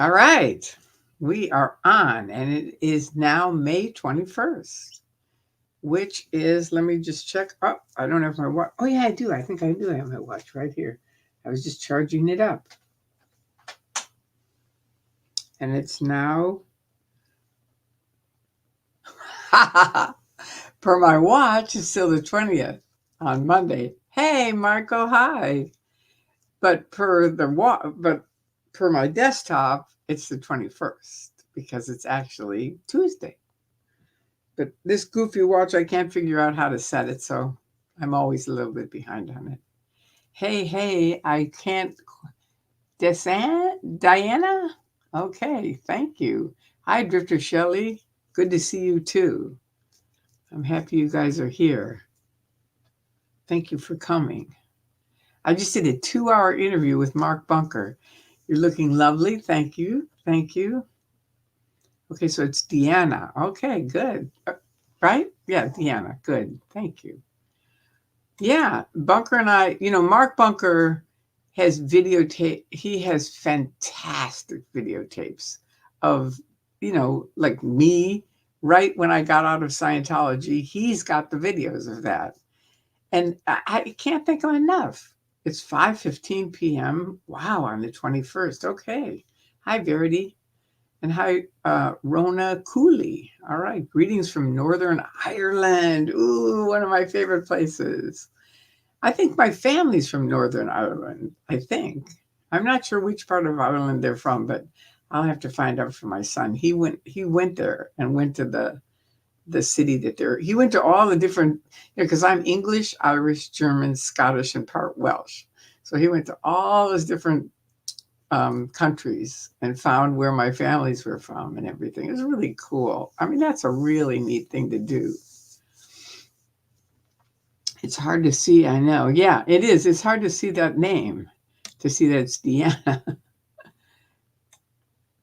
All right. We are on, and it is now May 21st, which is, let me just check. Oh, I don't have my watch. Oh, yeah, I do. I think I do have my watch right here. I was just charging it up. And it's now, per my watch, it's still the 20th on Monday. Hey, Marco, hi. But per my desktop, it's the 21st because it's actually Tuesday. But this goofy watch, I can't figure out how to set it, so I'm always a little bit behind on it. Hey, I can't. Diana? Okay, thank you. Hi, Drifter Shelley. Good to see you too. I'm happy you guys are here. Thank you for coming. I just did a 2-hour interview with Mark Bunker. You're looking lovely. Thank you. Thank you. Okay, so it's Deanna. Okay, good. Right? Yeah, Deanna. Good. Thank you. Yeah, Bunker and I, Mark Bunker has videotape. He has fantastic videotapes of, like me right when I got out of Scientology. He's got the videos of that. And I can't thank him enough. It's 5:15 p.m. Wow, on the 21st. Okay. Hi, Verity. And hi, Rona Cooley. All right. Greetings from Northern Ireland. Ooh, one of my favorite places. I think my family's from Northern Ireland. I think. I'm not sure which part of Ireland they're from, but I'll have to find out for my son. He went there and went to the city that he went to all the different, because I'm English, Irish, German, Scottish, and part Welsh. So he went to all those different countries and found where my families were from and everything. It was really cool. I mean, that's a really neat thing to do. It's hard to see, I know. Yeah, it is. It's hard to see that name, to see that it's Deanna.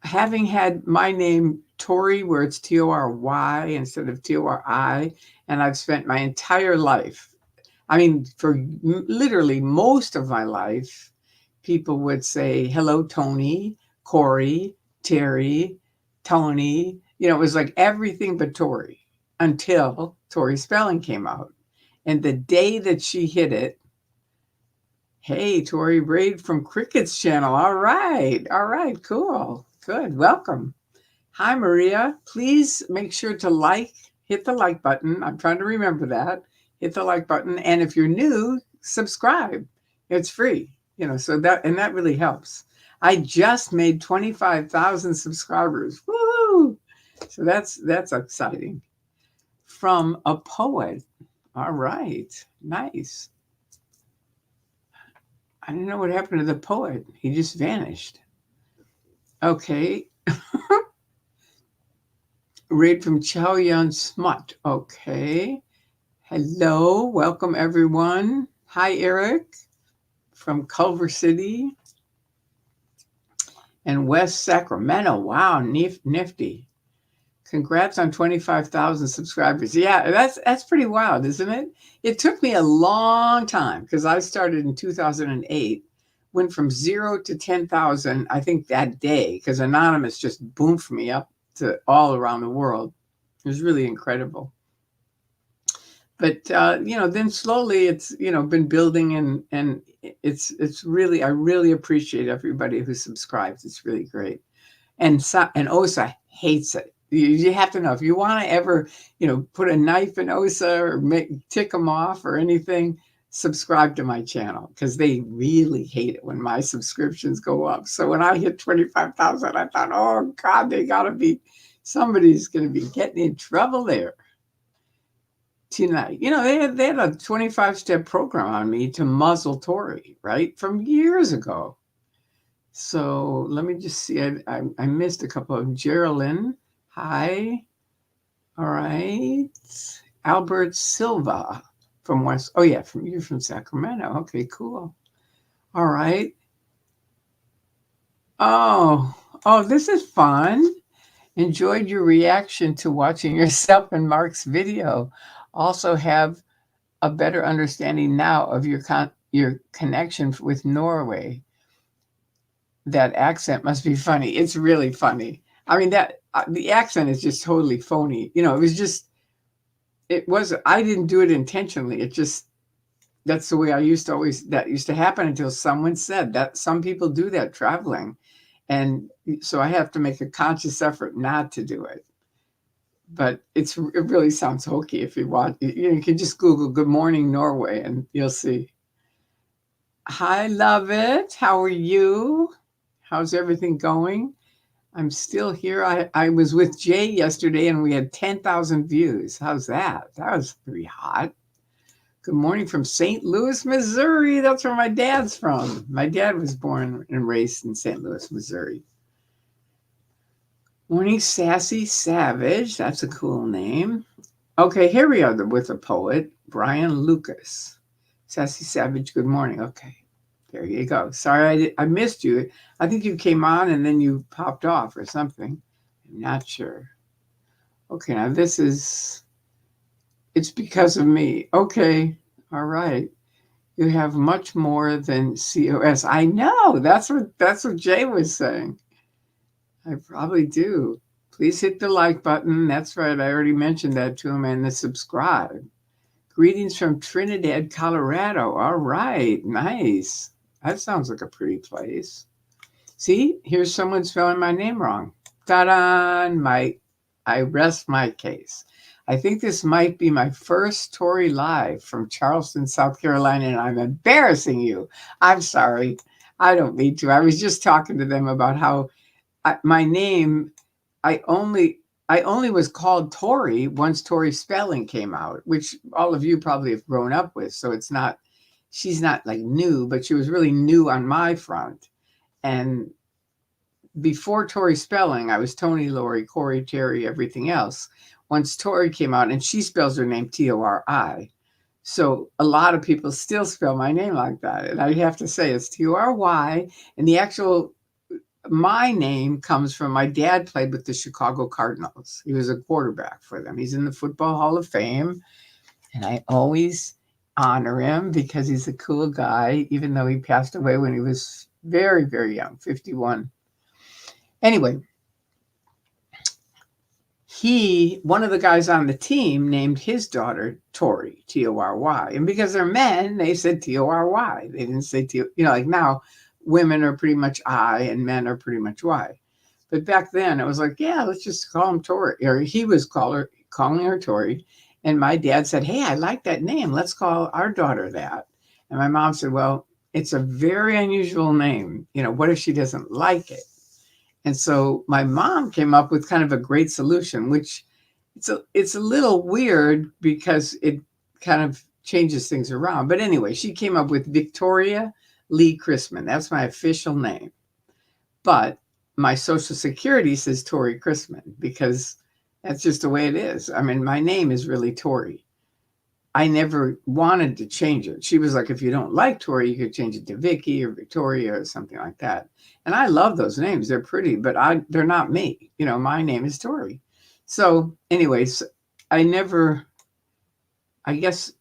Having had my name Tori, where it's Tory instead of Tori, and I've spent my entire life, I mean, for literally most of my life, people would say, hello, Tony, Corey, Terry, Tony. It was like everything but Tori until Tori Spelling came out. And the day that she hit it, hey, Tori Braid from Cricket's channel. All right, cool, good, welcome. Hi, Maria. Please make sure to hit the like button. I'm trying to remember that. Hit the like button. And if you're new, subscribe. It's free, so that really helps. I just made 25,000 subscribers. Woo! So that's exciting. From a poet. All right. Nice. I don't know what happened to the poet. He just vanished. Okay. Read from Chow Yun Smut. Okay. Hello. Welcome, everyone. Hi, Eric from Culver City and West Sacramento. Wow, nifty. Congrats on 25,000 subscribers. Yeah, that's pretty wild, isn't it? It took me a long time because I started in 2008, went from 0 to 10,000, I think that day, because Anonymous just boomed me up to all around the world. It was really incredible. But then slowly it's been building, and it's really, I really appreciate everybody who subscribes. It's really great. And Osa hates it. You have to know, if you want to ever put a knife in Osa or tick them off or anything, subscribe to my channel, because they really hate it when my subscriptions go up. So when I hit 25,000, I thought, oh God, somebody's going to be getting in trouble there tonight. They had a 25-step program on me to muzzle Tory, right, from years ago. So let me just see. I missed a couple of Geraldine. Hi. All right. Albert Silva from West. Oh yeah, you're from Sacramento. Okay, cool. All right. Oh, this is fun. Enjoyed your reaction to watching yourself and Mark's video. Also have a better understanding now of your connection with Norway. That accent must be funny. It's really funny. I mean, that the accent is just totally phony. It was just, I didn't do it intentionally. It just, that's the way I used to always, that used to happen until someone said that some people do that traveling. And so I have to make a conscious effort not to do it. But it really sounds hokey if you want. You can just Google "Good Morning Norway" and you'll see. Hi, love it. How are you? How's everything going? I'm still here. I was with Jay yesterday and we had 10,000 views. How's that? That was pretty hot. Good morning from St. Louis, Missouri. That's where my dad's from. My dad was born and raised in St. Louis, Missouri. Morning, Sassy Savage. That's a cool name. Okay, here we are with the poet, Brian Lucas. Sassy Savage, good morning. Okay, there you go. Sorry, I missed you. I think you came on and then you popped off or something. I'm not sure. Okay, now it's because of me. Okay, all right. You have much more than COS. I know. That's what Jay was saying. I probably do. Please hit the like button. That's right. I already mentioned that to him, and the subscribe. Greetings from Trinidad, Colorado. All right. Nice. That sounds like a pretty place. See, here's someone spelling my name wrong. Ta-da! I rest my case. I think this might be my first Tory live from Charleston, South Carolina, and I'm embarrassing you. I'm sorry. I don't mean to. I was just talking to them about how my name, I only was called Tori once Tori Spelling came out, which all of you probably have grown up with. So she's not like new, but she was really new on my front. And before Tori Spelling, I was Tony, Lori, Corey, Terry, everything else. Once Tori came out, and she spells her name Tori. So a lot of people still spell my name like that. And I have to say it's Tory. And my name comes from my dad played with the Chicago Cardinals. He was a quarterback for them. He's in the Football Hall of Fame. And I always honor him because he's a cool guy, even though he passed away when he was very, very young, 51. Anyway, one of the guys on the team named his daughter Tori, Tory. And because they're men, they said Tory. They didn't say like now women are pretty much I and men are pretty much Y. But back then it was like, yeah, let's just call him Tori. Or he was calling her Tori. And my dad said, hey, I like that name. Let's call our daughter that. And my mom said, well, it's a very unusual name. What if she doesn't like it? And so my mom came up with kind of a great solution, which it's a little weird because it kind of changes things around. But anyway, she came up with Victoria Lee Chrisman. That's my official name. But my social security says Tori Chrisman because that's just the way it is. I mean, my name is really Tori. I never wanted to change it. She was like, if you don't like Tori, you could change it to Vicky or Victoria or something like that. And I love those names. They're pretty, but they're not me. My name is Tori. So anyways, I guess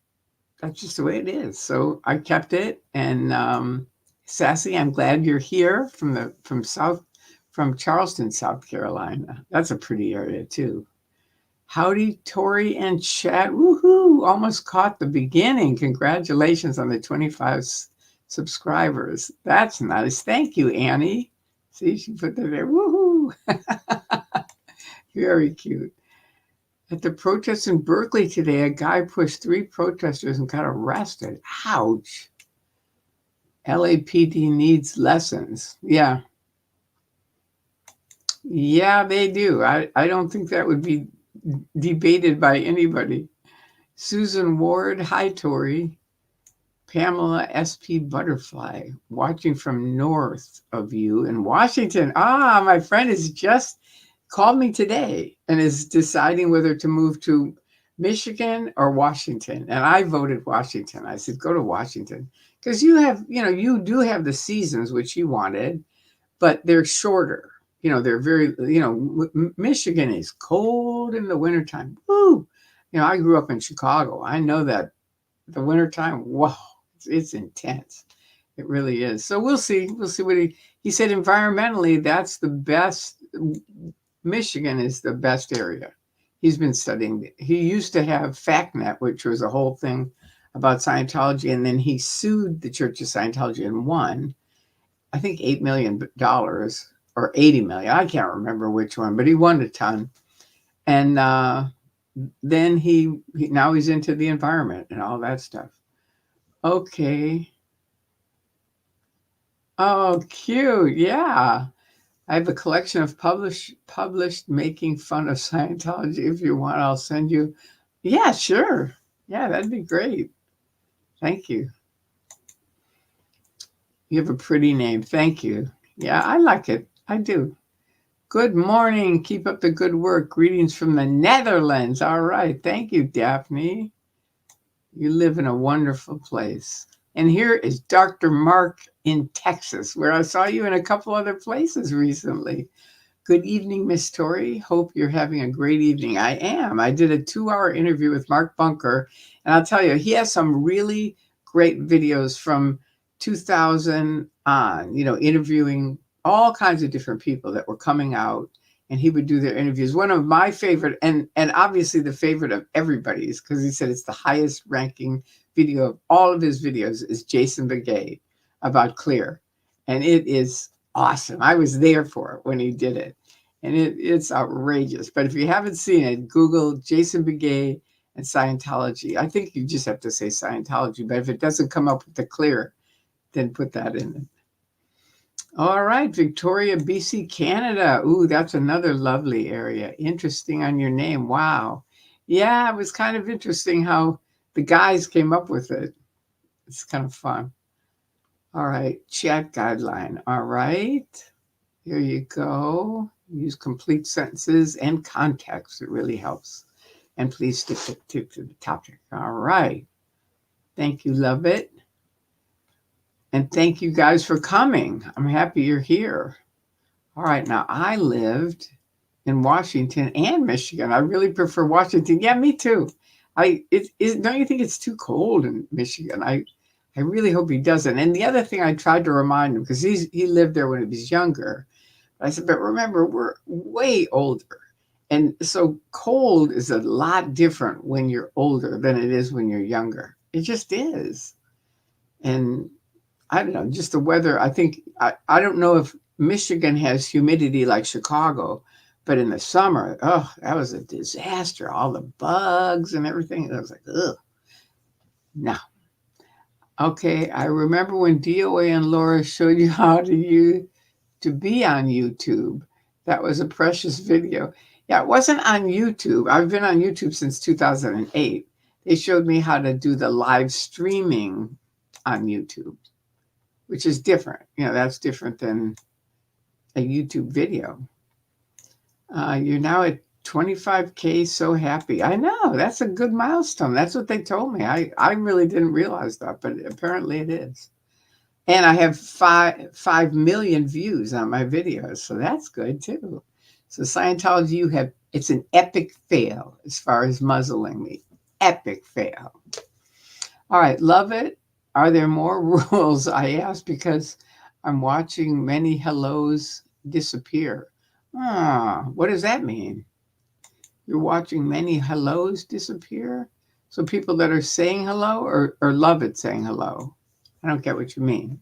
that's just the way it is. So I kept it. And Sassy, I'm glad you're here from Charleston, South Carolina. That's a pretty area too. Howdy, Tori and chat. Woohoo! Almost caught the beginning. Congratulations on the 25 subscribers. That's nice. Thank you, Annie. See, she put that there. Woohoo! Very cute. At the protest in Berkeley today, a guy pushed 3 protesters and got arrested. Ouch. LAPD needs lessons. Yeah. Yeah, they do. I don't think that would be debated by anybody. Susan Ward, hi Tori. Pamela SP Butterfly, watching from north of you in Washington. My friend has just called me today and is deciding whether to move to Michigan or Washington. And I voted Washington. I said, go to Washington. Because you do have the seasons, which you wanted, but they're shorter. They're very, Michigan is cold in the wintertime. Woo! I grew up in Chicago. I know that the wintertime, whoa, it's intense. It really is. So we'll see. We'll see what he said environmentally, that's the best. Michigan is the best area. He's been studying. He used to have FactNet, which was a whole thing about Scientology, and then he sued the Church of Scientology and won, I think, $8 million or 80 million. I can't remember which one, but he won a ton. And then he now he's into the environment and all that stuff. Okay. Oh, cute. Yeah. I have a collection of published making fun of Scientology. If you want, I'll send you. Yeah, sure. Yeah, that'd be great. Thank you. You have a pretty name. Thank you. Yeah, I like it. I do. Good morning. Keep up the good work. Greetings from the Netherlands. All right. Thank you, Daphne. You live in a wonderful place. And here is Dr. Mark in Texas, where I saw you in a couple other places recently. Good evening, Miss Tori. Hope you're having a great evening. I am. I did a 2-hour interview with Mark Bunker, and I'll tell you, he has some really great videos from 2000 on, interviewing all kinds of different people that were coming out, and he would do their interviews. One of my favorite, and obviously the favorite of everybody's, because he said it's the highest ranking video of all of his videos, is Jason Begay about Clear. And it is awesome. I was there for it when he did it. And it's outrageous. But if you haven't seen it, Google Jason Begay and Scientology. I think you just have to say Scientology. But if it doesn't come up with the Clear, then put that in it. All right, Victoria, BC, Canada. Ooh, that's another lovely area. Interesting on your name. Wow. Yeah, it was kind of interesting how the guys came up with it. It's kind of fun. All right, chat guideline. All right, here you go. Use complete sentences and context. It really helps. And please stick to the topic. All right. Thank you, love it. And thank you guys for coming. I'm happy you're here. All right, now I lived in Washington and Michigan. I really prefer Washington. Yeah, me too. Don't you think it's too cold in Michigan? I really hope he doesn't. And the other thing I tried to remind him, because he lived there when he was younger, I said, but remember, we're way older. And so cold is a lot different when you're older than it is when you're younger. It just is. And I don't know, just the weather. I think, I don't know if Michigan has humidity like Chicago, but in the summer, oh, that was a disaster. All the bugs and everything. I was like, ugh. No. Okay, I remember when DOA and Laura showed you how to be on YouTube. That was a precious video. Yeah, it wasn't on YouTube. I've been on YouTube since 2008. They showed me how to do the live streaming on YouTube, which is different. That's different than a YouTube video. You're now at 25K, so happy. I know, that's a good milestone. That's what they told me. I really didn't realize that, but apparently it is. And I have 5 million views on my videos, so that's good too. So Scientology, it's an epic fail as far as muzzling me. Epic fail. All right, love it. Are there more rules? I ask because I'm watching many hellos disappear. What does that mean? You're watching many hellos disappear? So people that are saying hello or love it saying hello? I don't get what you mean.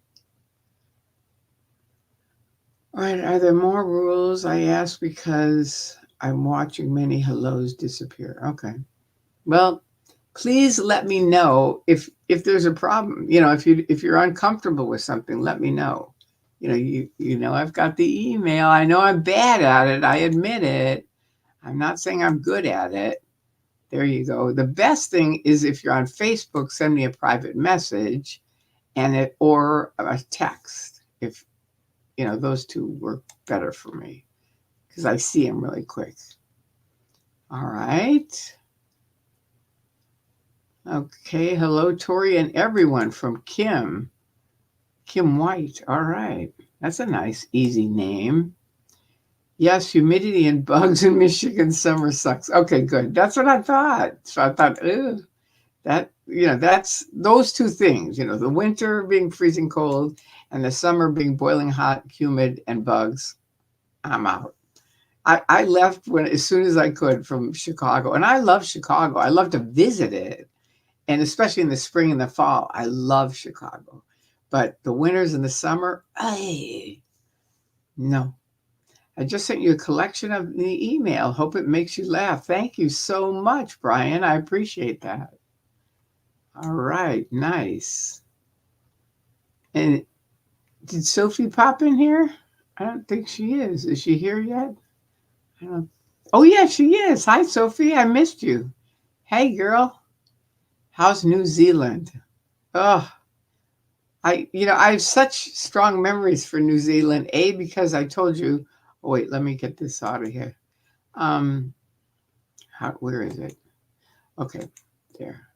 All right, are there more rules? I ask because I'm watching many hellos disappear. Okay. Well, please let me know if there's a problem. If you're uncomfortable with something, let me know. I've got the email. I know I'm bad at it. I admit it. I'm not saying I'm good at it. There you go. The best thing is if you're on Facebook, send me a private message or a text. If those two work better for me because I see them really quick. All right. Okay. Hello, Tori and everyone from Kim White. All right. That's a nice, easy name. Yes, humidity and bugs in Michigan summer sucks. Okay, good. That's what I thought. So I thought, that's those two things, the winter being freezing cold and the summer being boiling hot, humid, and bugs, I'm out. I left as soon as I could from Chicago, and I love Chicago. I love to visit it, and especially in the spring and the fall. I love Chicago, but the winters and the summer, no. I just sent you a collection of the email. Hope it makes you laugh. Thank you so much, Brian. I appreciate that. All right, nice. And did Sophie pop in here? I don't think she is. Is she here yet? I don't. Oh yeah, she is. Hi, Sophie. I missed you. Hey, girl. How's New Zealand? Oh, I have such strong memories for New Zealand. A, because I told you. Oh, wait, let me get this out of here. Um, where is it? Okay, there.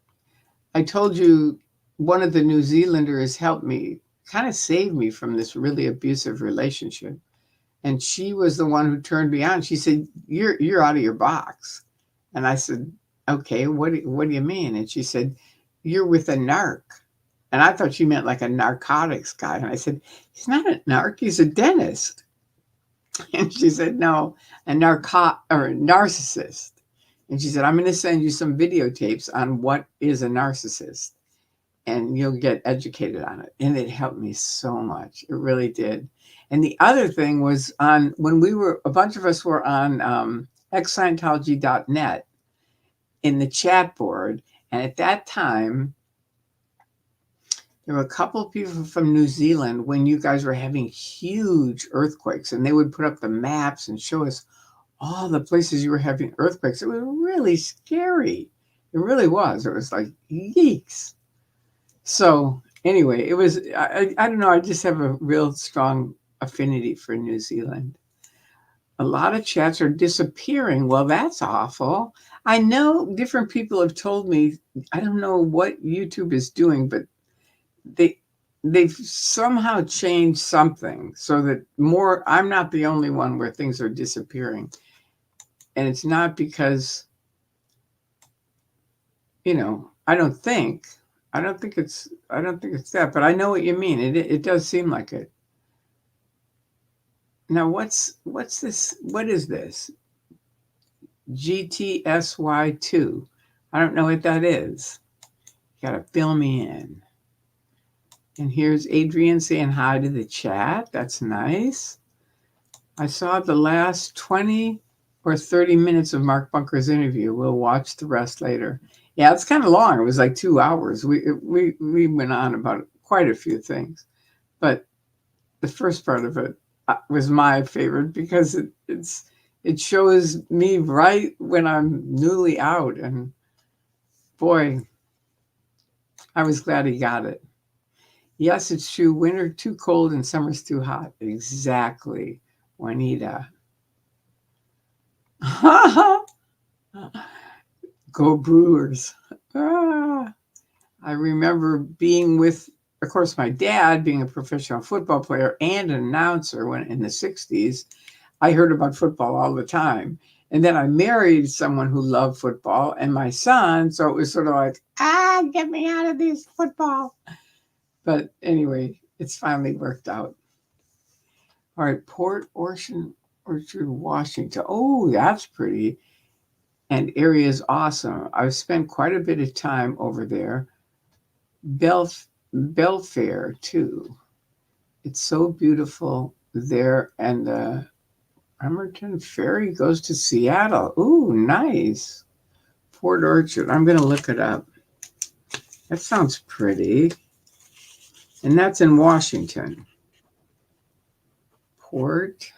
I told you one of the New Zealanders helped me, kind of saved me from this really abusive relationship. And she was the one who turned me on. She said, "You're out of your box." And I said, "Okay, what do you mean?" And she said, "You're with a narc." And I thought she meant like a narcotics guy. And I said, "He's not a narc, he's a dentist." And she said, "No, a narcissist." And she said, "I'm going to send you some videotapes on what is a narcissist, and you'll get educated on it." And it helped me so much. It really did. And the other thing was when a bunch of us were on ex-Scientology.net in the chat board. And at that time, there were a couple of people from New Zealand when you guys were having huge earthquakes, and they would put up the maps and show us all the places you were having earthquakes. It was really scary. It really was. It was like, yeeks. So anyway, it was, I don't know, I just have a real strong affinity for New Zealand. A lot of chats are disappearing. Well, that's awful. I know different people have told me, I don't know what YouTube is doing, but they've somehow changed something so that I'm not the only one where things are disappearing. And it's not because, I don't think it's that, but I know what you mean. It does seem like it. Now what's this? What is this? GTSY2. I don't know what that is. You gotta fill me in. And here's Adrian saying hi to the chat. That's nice. I saw the last 20 or 30 minutes of Mark Bunker's interview. We'll watch the rest later. Yeah, it's kind of long. It was like 2 hours. We went on about quite a few things, but the first part of it was my favorite because it shows me right when I'm newly out, and boy, I was glad he got it. Yes, it's true. Winter too cold and summer's too hot. Exactly, Juanita. Go Brewers. I remember being with, of course, my dad being a professional football player and an announcer when in the 60s. I heard about football all the time. And then I married someone who loved football and my son. So it was sort of like, get me out of this football. But anyway, it's finally worked out. All right, Port Orchard, Washington. Oh, that's pretty. And area is awesome. I've spent quite a bit of time over there. Belfair too. It's so beautiful there. And the Bremerton Ferry goes to Seattle. Ooh, nice. Port Orchard. I'm going to look it up. That sounds pretty. And that's in Washington. Port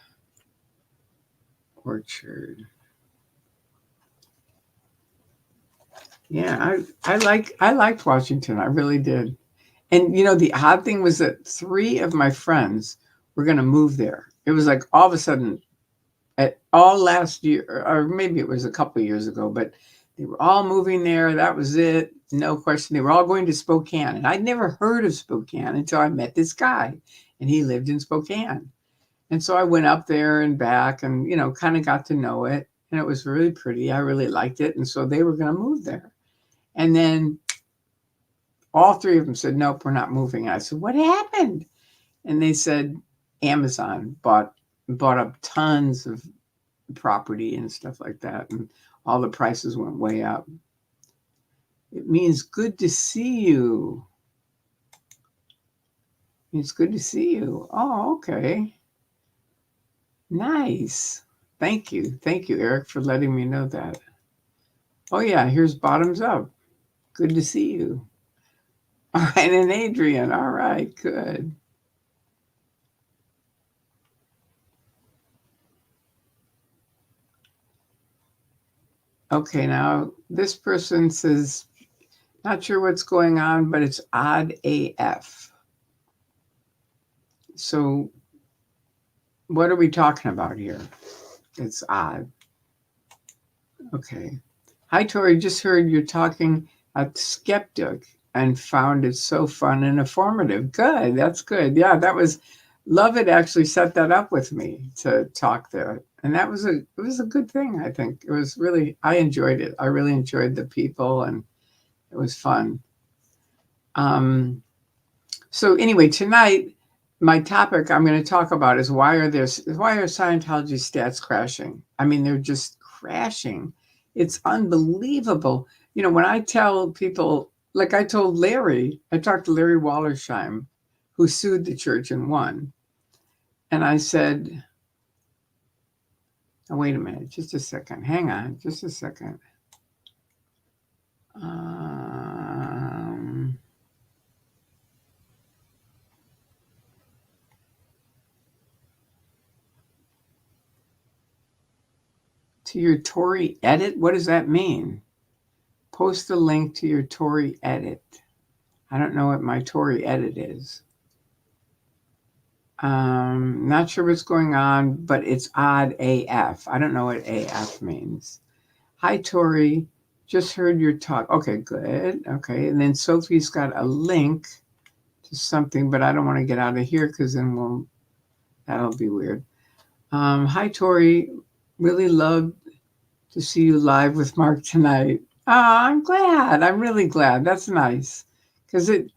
Orchard. Yeah, I liked Washington. I really did. And the odd thing was that 3 of my friends were going to move there. It was like all of a sudden, all last year, or maybe it was a couple of years ago, but they were all moving there. That was it. No question. They were all going to Spokane. And I'd never heard of Spokane until I met this guy, and he lived in Spokane. And so I went up there and back and, kind of got to know it. And it was really pretty. I really liked it. And so they were going to move there. And then all 3 of them said, "Nope, we're not moving." And I said, "What happened?" And they said Amazon bought up tons of property and stuff like that, and all the prices went way up. It means good to see you. It's good to see you. Oh, okay. Nice. Thank you. Thank you, Eric, for letting me know that. Oh, yeah, here's bottoms up. Good to see you. All right, and Adrian. All right, good. Okay, now this person says, not sure what's going on, but it's odd AF. So, what are we talking about here? It's odd. Okay. Hi, Tori. Just heard you're talking at Skeptic and found it so fun and informative. Good. That's good. Yeah, that was Lovett actually set that up with me to talk there. And it was a good thing, I think. It was really I enjoyed it. I really enjoyed the people and it was fun. So anyway, tonight my topic I'm going to talk about is why are Scientology stats crashing? I mean, they're just crashing. It's unbelievable. You know, when I tell people, like I told Larry, I talked to Larry Wallersheim, who sued the church and won. And I said, oh, wait a minute, just a second. Hang on, just a second. To your Tory edit? What does that mean? Post the link to your Tory edit. I don't know what my Tory edit is. Not sure what's going on, but it's odd AF. I don't know what AF means. Hi, Tori. Just heard your talk. Okay, good. Okay. And then Sophie's got a link to something, but I don't want to get out of here because then that'll be weird. Hi, Tori. Really love to see you live with Mark tonight. I'm glad. I'm really glad. That's nice. Because it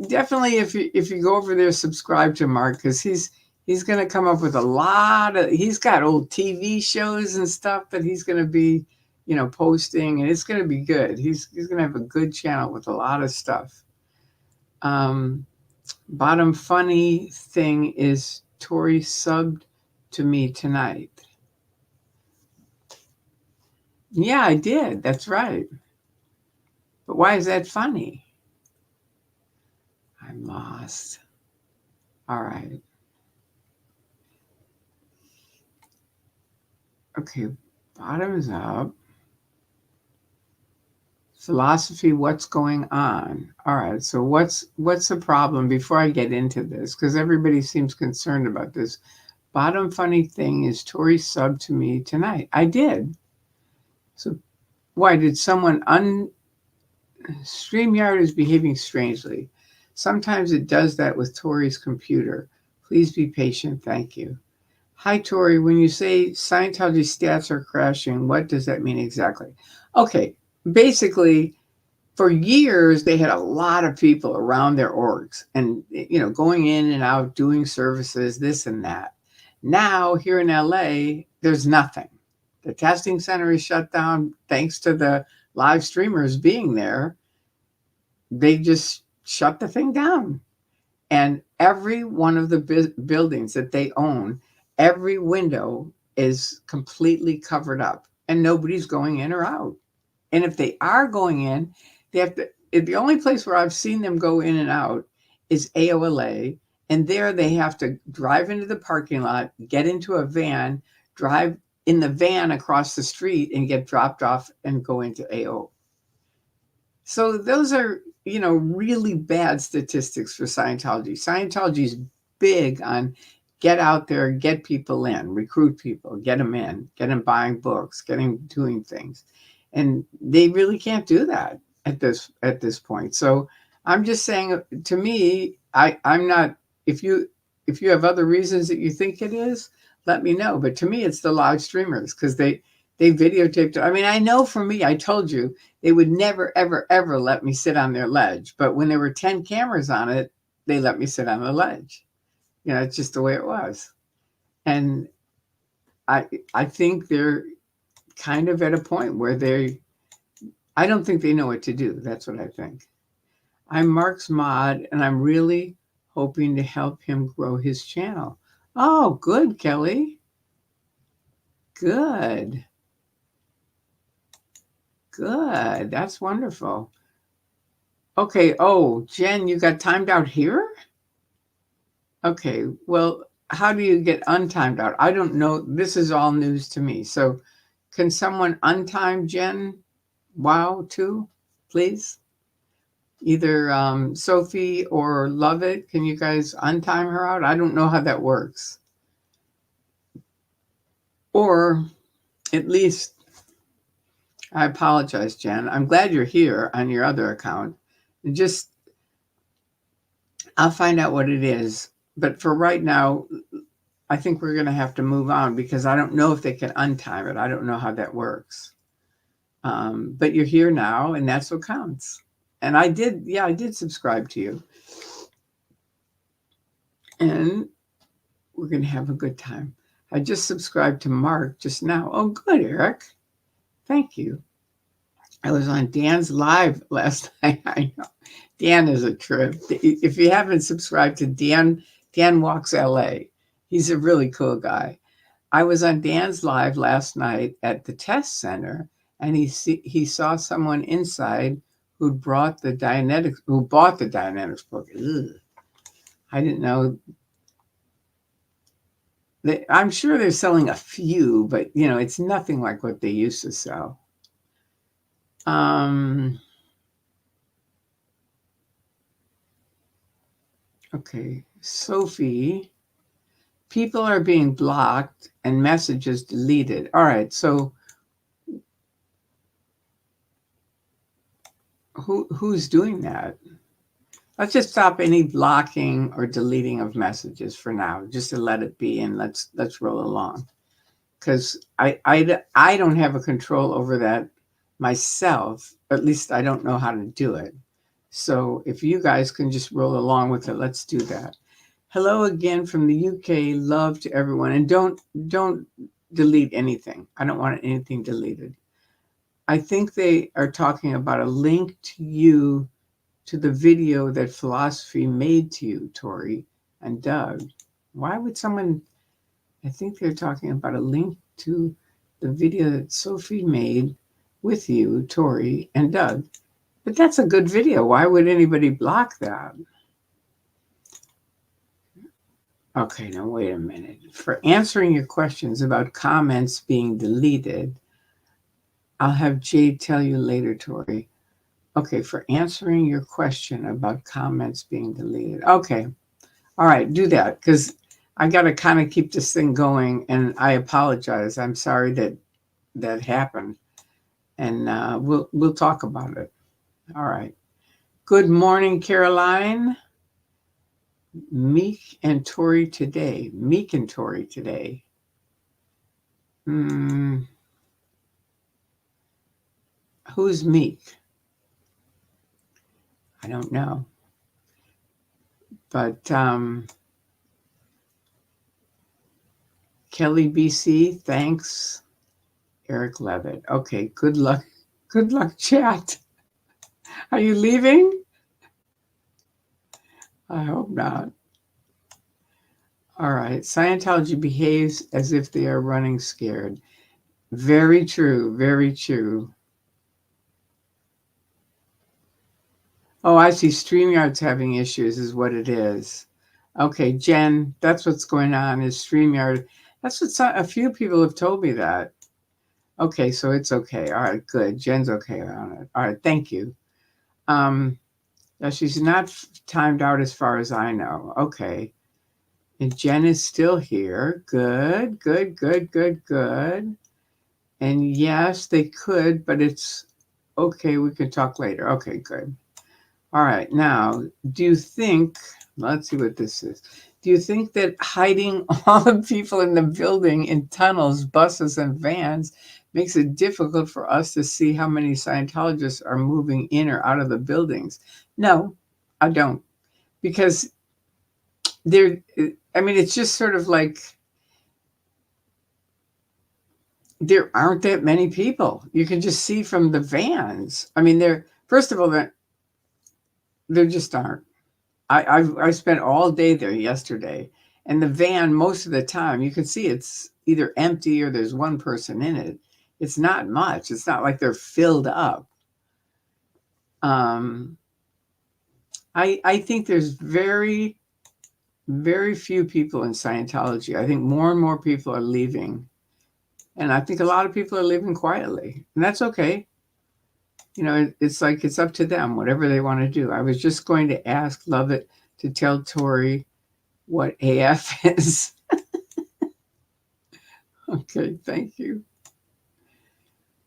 definitely, if you go over there, subscribe to Mark, because he's going to come up with a lot of, he's got old TV shows and stuff that he's going to be, posting, and it's going to be good. He's going to have a good channel with a lot of stuff. Bottom funny thing is Tori subbed to me tonight. Yeah, I did. That's right. But why is that funny? I'm lost. All right. Okay, bottoms up. Philosophy, what's going on? All right, so what's the problem before I get into this? Because everybody seems concerned about this. Bottom funny thing is Tori subbed to me tonight. I did. So why did someone StreamYard is behaving strangely. Sometimes it does that with Tori's computer. Please be patient. Thank you. Hi, Tori. When you say Scientology stats are crashing, what does that mean exactly? Okay, basically, for years, they had a lot of people around their orgs and, going in and out, doing services, this and that. Now, here in LA, there's nothing. The testing center is shut down thanks to the live streamers being there. They just shut the thing down. And every one of the buildings that they own, every window is completely covered up and nobody's going in or out. And if they are going in, they have to, the only place where I've seen them go in and out is AOLA. And there they have to drive into the parking lot, get into a van, drive in the van across the street and get dropped off and go into AO. So those are, really bad statistics for Scientology. Scientology is big on get out there, get people in, recruit people, get them in, get them buying books, doing things. And they really can't do that at this point. So I'm just saying, to me, I'm not, if you have other reasons that you think it is, let me know. But to me, it's the live streamers because they videotaped it. I mean, I know for me, I told you, they would never, ever, ever let me sit on their ledge. But when there were 10 cameras on it, they let me sit on the ledge. It's just the way it was. And I think they're kind of at a point where I don't think they know what to do. That's what I think. I'm Mark's mod, and I'm really hoping to help him grow his channel. Oh, good, Kelly. Good. Good. That's wonderful. Okay. Oh, Jen, you got timed out here? Okay. Well, how do you get untimed out? I don't know. This is all news to me. So can someone untime Jen Wow too, please? Either Sophie or Lovett, can you guys untime her out? I don't know how that works. Or at least, I apologize, Jen. I'm glad you're here on your other account. Just, I'll find out what it is. But for right now, I think we're going to have to move on because I don't know if they can untime it. I don't know how that works. But you're here now, and that's what counts. And I did subscribe to you. And we're going to have a good time. I just subscribed to Mark just now. Oh, good, Eric. Thank you. I was on Dan's live last night. I know. Dan is a trip. If you haven't subscribed to Dan Walks LA. He's a really cool guy. I was on Dan's live last night at the test center, and he saw someone inside who bought the Dianetics book. Ugh. I didn't know. I'm sure they're selling a few, but it's nothing like what they used to sell. Okay, Sophie, people are being blocked and messages deleted. All right, so who's doing that? Let's just stop any blocking or deleting of messages for now, just to let it be, and let's roll along. Because I don't have a control over that myself. At least I don't know how to do it. So if you guys can just roll along with it, let's do that. Hello again from the UK. Love to everyone. And don't delete anything. I don't want anything deleted. I think they are talking about a link to you to the video that Philosophy made to you, Tori and Doug. Why would someone... I think they're talking about a link to the video that Sophie made with you, Tori, and Doug. But that's a good video. Why would anybody block that? Okay, now wait a minute. For answering your questions about comments being deleted, I'll have Jade tell you later, Tori. Okay, for answering your question about comments being deleted. Okay, all right, do that, because I got to kind of keep this thing going, and I apologize. I'm sorry that happened, and we'll talk about it. All right. Good morning, Caroline. Meek and Tori today. Meek and Tori today. Who's Meek? I don't know. But Kelly BC, thanks. Eric Levitt. Okay, good luck. Good luck, chat. Are you leaving? I hope not. All right. Scientology behaves as if they are running scared. Very true. Very true. Oh, I see. StreamYard's having issues is what it is. Okay, Jen, that's what's going on is StreamYard. That's what a few people have told me that. Okay, so it's okay. All right, good. Jen's okay on it. All right, thank you. She's not timed out as far as I know. Okay. And Jen is still here. Good, good, good, good, good. And yes, they could, but it's okay. We can talk later. Okay, good. All right. Now, do you think, let's see what this is. Do you think that hiding all the people in the building in tunnels, buses, and vans makes it difficult for us to see how many Scientologists are moving in or out of the buildings? No, I don't. Because I mean, it's just sort of like there aren't that many people. You can just see from the vans. I mean, first of all, there just aren't. I spent all day there yesterday, and the van, most of the time, you can see it's either empty or there's one person in it. It's not much. It's not like they're filled up. Um, I think there's very, very few people in Scientology. I think more and more people are leaving, and I think a lot of people are leaving quietly, and that's okay. It's like it's up to them, whatever they want to do. I was just going to ask Lovett to tell Tori what AF is. Okay, thank you.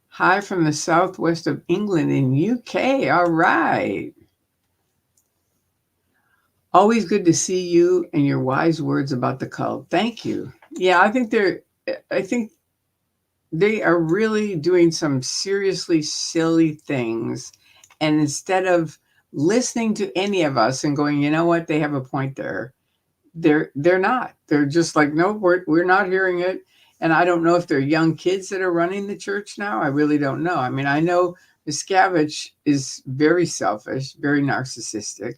Hi from the southwest of England in UK. All right. Always good to see you and your wise words about the cult. Thank you. Yeah, I think they are really doing some seriously silly things. And instead of listening to any of us and going, you know what, they have a point there, they're not. They're just like, no, we're not hearing it. And I don't know if they're young kids that are running the church now. I really don't know. I mean, I know Miscavige is very selfish, very narcissistic,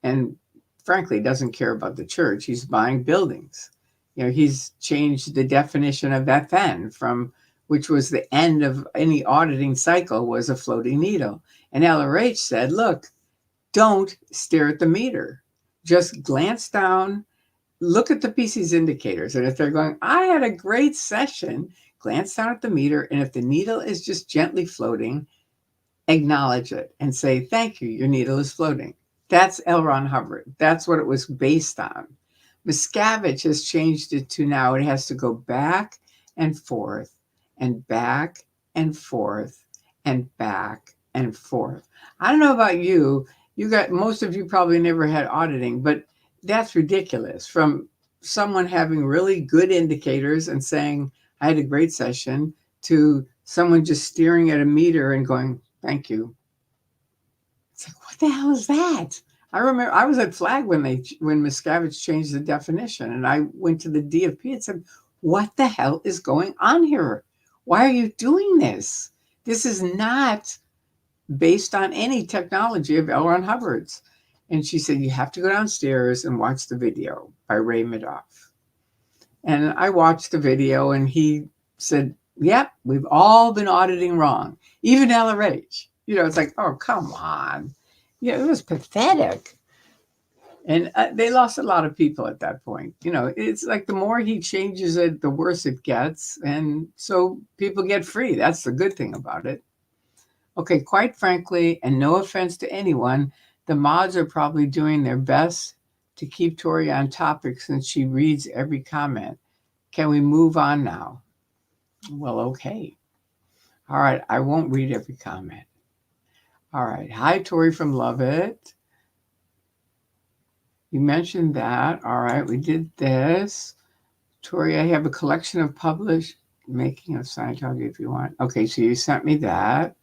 and frankly doesn't care about the church. He's buying buildings. He's changed the definition of that then from which was the end of any auditing cycle was a floating needle. And LRH said, look, don't stare at the meter. Just glance down, look at the PC's indicators. And if they're going, I had a great session, glance down at the meter. And if the needle is just gently floating, acknowledge it and say, thank you, your needle is floating. That's L. Ron Hubbard. That's what it was based on. Miscavige has changed it to now it has to go back and forth and back and forth and back and forth. I don't know about you. Most of you probably never had auditing, but that's ridiculous. From someone having really good indicators and saying, I had a great session, to someone just staring at a meter and going, thank you. It's like, what the hell is that? I remember I was at Flag when Miscavige changed the definition, and I went to the DFP and said, what the hell is going on here? Why are you doing this? This is not based on any technology of L. Ron Hubbard's. And she said, you have to go downstairs and watch the video by Ray Madoff. And I watched the video, and he said, yep, we've all been auditing wrong, even LRH. It's like, oh, come on. It was pathetic. And they lost a lot of people at that point. It's like the more he changes it, the worse it gets. And so people get free. That's the good thing about it. Okay, quite frankly, and no offense to anyone, the mods are probably doing their best to keep Tori on topic since she reads every comment. Can we move on now? Well, okay. All right, I won't read every comment. All right. Hi, Tori from Lovett. You mentioned that. All right, we did this. Tori, I have a collection of published making of Scientology if you want. Okay, so you sent me that.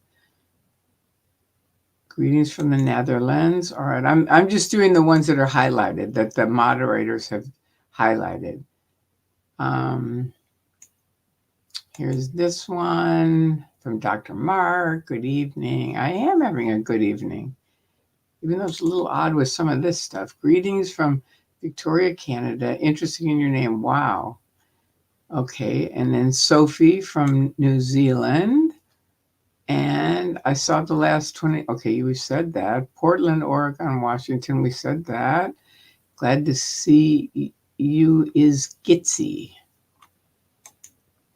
Greetings from the Netherlands. All right, I'm just doing the ones that are highlighted, that the moderators have highlighted. Here's this one from Dr. Mark. Good evening. I am having a good evening, even though it's a little odd with some of this stuff. Greetings from Victoria, Canada. Interesting in your name. Wow. Okay, and then Sophie from New Zealand. And I saw the last 20. Okay, you said that. Portland, Oregon, Washington. We said that. Glad to see you is Gitsy.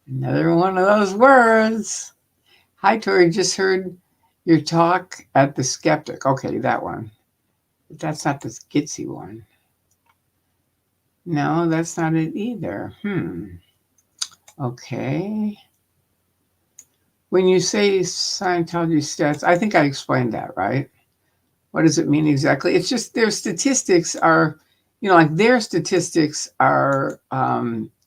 Another one of those words. Hi, Tori. Just heard your talk at the Skeptic. Okay, that one. But that's not the Gitsy one. No, that's not it either. Okay. When you say Scientology stats, I think I explained that, right? What does it mean exactly? It's just their statistics are, like their statistics are,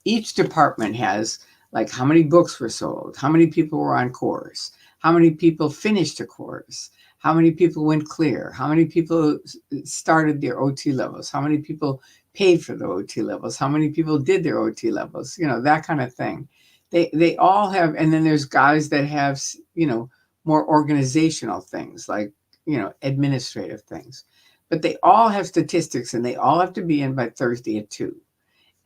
each department has like how many books were sold, how many people were on course, how many people finished a course, how many people went clear, how many people started their OT levels, how many people paid for the OT levels, how many people did their OT levels, that kind of thing. They all have, and then there's guys that have, more organizational things like, administrative things. But they all have statistics and they all have to be in by Thursday at 2.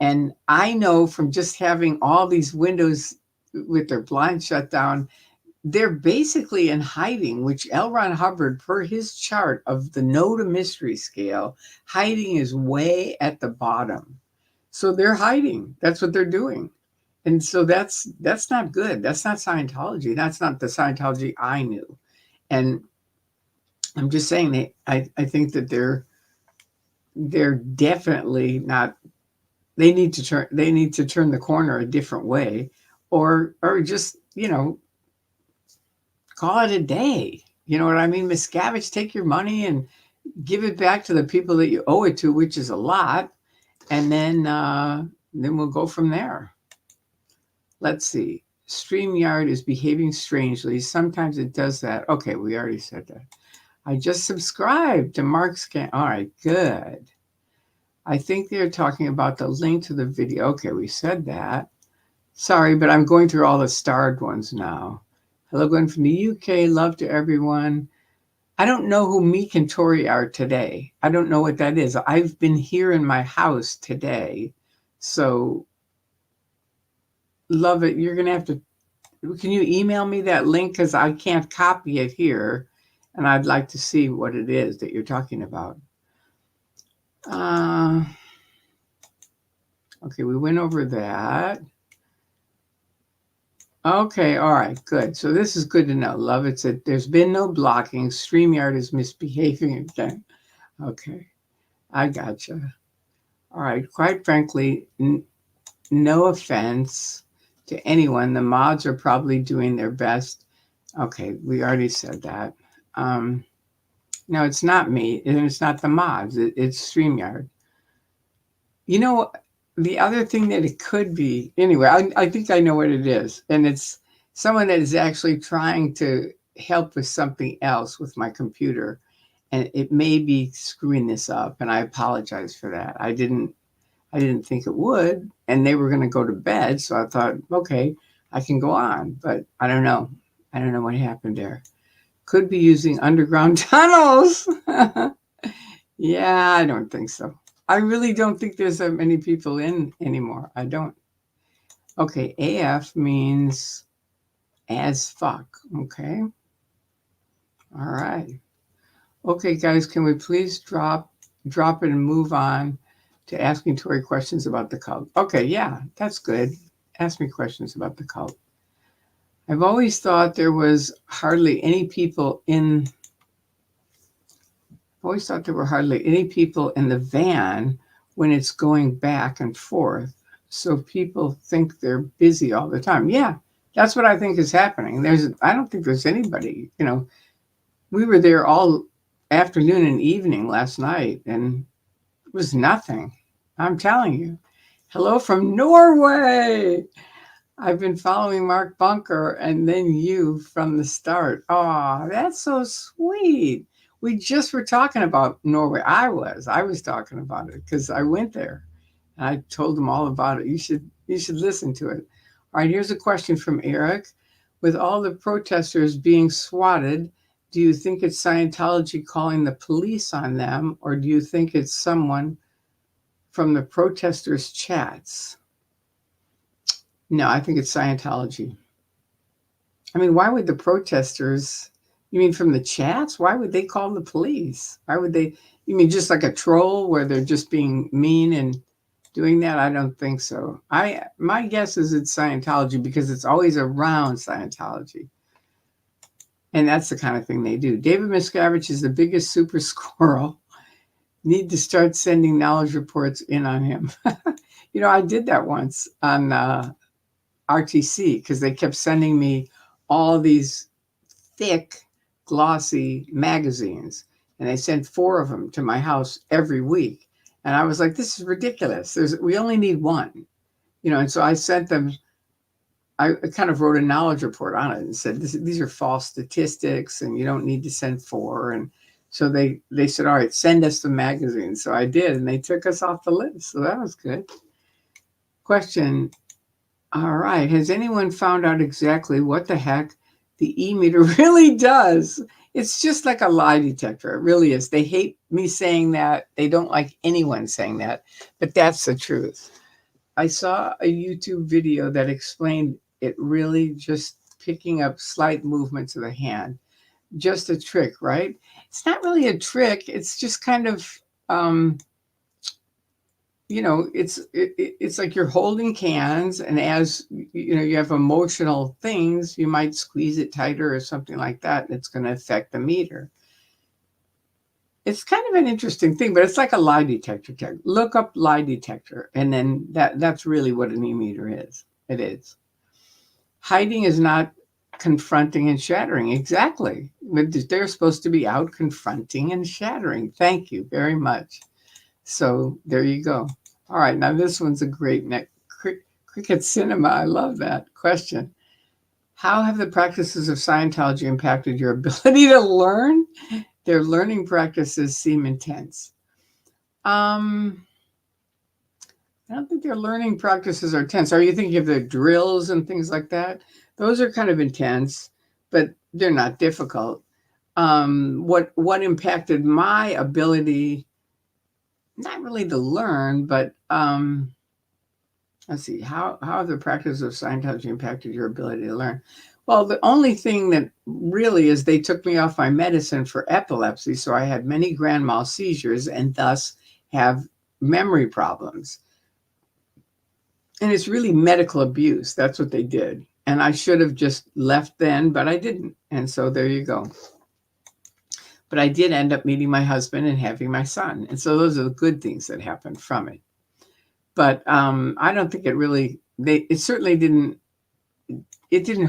And I know from just having all these windows with their blinds shut down, they're basically in hiding, which L. Ron Hubbard, per his chart of the no to mystery scale, hiding is way at the bottom. So they're hiding. That's what they're doing. And so that's not good. That's not Scientology. That's not the Scientology I knew. And I'm just saying I think that they're definitely not. They need to turn the corner a different way, or just call it a day. You know what I mean? Miscavige, take your money and give it back to the people that you owe it to, which is a lot, and then we'll go from there. Let's see. StreamYard is behaving strangely. Sometimes it does that. Okay, we already said that. I just subscribed to Mark's Scan. All right, good. I think they're talking about the link to the video. Okay, we said that. Sorry, but I'm going through all the starred ones now. Hello, Gwen from the UK. Love to everyone. I don't know who Meek and Tori are today. I don't know what that is. I've been here in my house today. So, love it. You're going to have to, can you email me that link? Because I can't copy it here. And I'd like to see what it is that you're talking about. Okay, we went over that. Okay, all right, good. So this is good to know. Love it said there's been no blocking. StreamYard is misbehaving again. Okay, I gotcha. All right, quite frankly, no offense to anyone. The mods are probably doing their best. Okay, we already said that. No, it's not me, and it's not the mods. It's StreamYard. You know, the other thing that it could be, anyway, I think I know what it is. And it's someone that is actually trying to help with something else with my computer. And it may be screwing this up. And I apologize for that. I didn't think it would. And they were going to go to bed. So I thought, okay, I can go on. But I don't know. I don't know what happened there. Could be using underground tunnels. Yeah, I don't think so. I really don't think there's that many people in anymore. I don't. Okay, AF means as fuck. Okay. All right. Okay, guys, can we please drop it and move on to asking Tori questions about the cult? Okay, yeah, that's good. Ask me questions about the cult. I've always thought there was hardly any people in. Always thought there were hardly any people in the van when it's going back and forth. So people think they're busy all the time. Yeah, that's what I think is happening. I don't think there's anybody, we were there all afternoon and evening last night and it was nothing. I'm telling you. Hello from Norway. I've been following Mark Bunker and then you from the start. Oh, that's so sweet. We just were talking about Norway. I was talking about it because I went there. And I told them all about it. You should listen to it. All right, here's a question from Eric. With all the protesters being swatted, do you think it's Scientology calling the police on them, or do you think it's someone from the protesters' chats? No, I think it's Scientology. I mean, why would the protesters, you mean from the chats? Why would they call the police? Why would they, you mean just like a troll where they're just being mean and doing that? I don't think so. My guess is it's Scientology because it's always around Scientology. And that's the kind of thing they do. David Miscavige is the biggest super squirrel. Need to start sending knowledge reports in on him. I did that once on RTC because they kept sending me all these thick, glossy magazines. And they sent 4 of them to my house every week. And I was like, this is ridiculous. We only need one. And so I sent them, I kind of wrote a knowledge report on it and said, these are false statistics and you don't need to send 4. And So they said, all right, send us the magazine. So I did, and they took us off the list. So that was good. Question. All right. Has anyone found out exactly what the heck the e-meter really does? It's just like a lie detector. It really is. They hate me saying that. They don't like anyone saying that, but that's the truth. I saw a YouTube video that explained it really just picking up slight movements of the hand. Just a trick, right? It's not really a trick. It's just kind of, um, it's like you're holding cans, and as you have emotional things, you might squeeze it tighter or something like that, and it's going to affect the meter. It's kind of an interesting thing, but it's like a lie detector tech. Look up lie detector, and then that's really what an e-meter is. It is. Hiding is not confronting and shattering. Exactly. They're supposed to be out confronting and shattering. Thank you very much. So there you go. All right, now this one's a great cricket cinema. I love that question. How have the practices of Scientology impacted your ability to learn? Their learning practices seem intense. I don't think their learning practices are intense. Are you thinking of the drills and things like that? Those are kind of intense, but they're not difficult. What impacted my ability, not really to learn, but let's see, how have the practice of Scientology impacted your ability to learn? Well, the only thing that really is they took me off my medicine for epilepsy, so I had many grand mal seizures and thus have memory problems. And it's really medical abuse. That's what they did. And I should have just left then, but I didn't. And so there you go. But I did end up meeting my husband and having my son. And so those are the good things that happened from it. But I don't think it certainly didn't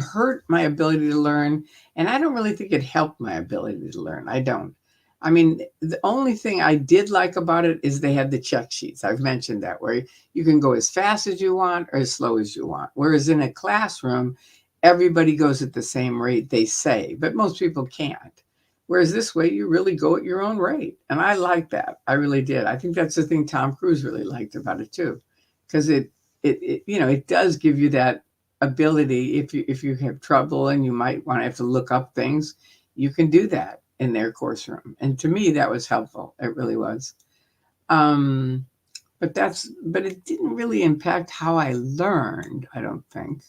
hurt my ability to learn. And I don't really think it helped my ability to learn. I don't. I mean, the only thing I did like about it is they had the check sheets. I've mentioned that, where you can go as fast as you want or as slow as you want. Whereas in a classroom, everybody goes at the same rate, they say, but most people can't. Whereas this way, you really go at your own rate. And I like that. I really did. I think that's the thing Tom Cruise really liked about it too, because it does give you that ability. If you have trouble and you might want to have to look up things, you can do that in their course room. And to me, that was helpful. It really was. But it didn't really impact how I learned, I don't think.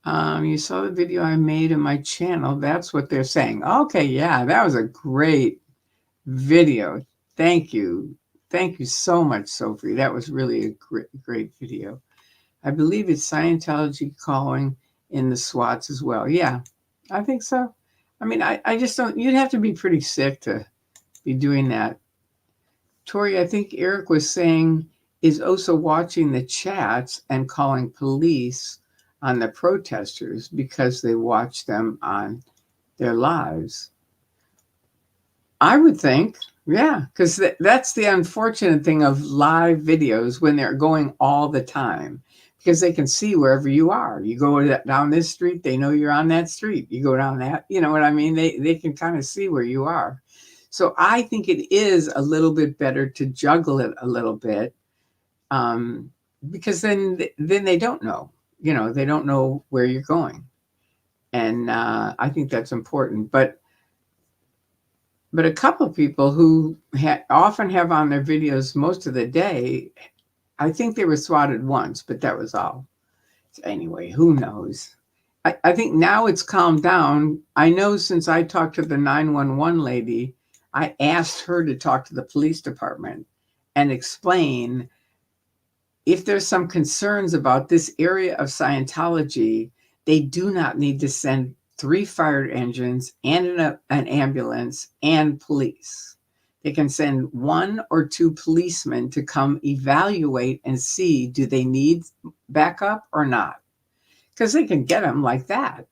You saw the video I made in my channel. That's what they're saying. Okay, yeah, that was a great video. Thank you. Thank you so much, Sophie. That was really a great video. I believe it's Scientology calling in the SWATs as well. Yeah, I think so. I mean, I just don't, you'd have to be pretty sick to be doing that. Tori, I think Eric was saying, is also watching the chats and calling police on the protesters because they watch them on their lives. I would think, yeah, because that's the unfortunate thing of live videos when they're going all the time, because they can see wherever you are. You go down this street, they know you're on that street. You go down that, you know what I mean? They can kind of see where you are. So I think it is a little bit better to juggle it a little bit, because then they don't know, they don't know where you're going. And I think that's important. But a couple of people who often have on their videos most of the day, I think they were swatted once, but that was all. So anyway, who knows? I think now it's calmed down. I know since I talked to the 911 lady, I asked her to talk to the police department and explain if there's some concerns about this area of Scientology, they do not need to send 3 fire engines and an ambulance and police. They can send 1 or 2 policemen to come evaluate and see, do they need backup or not? Because they can get them like that.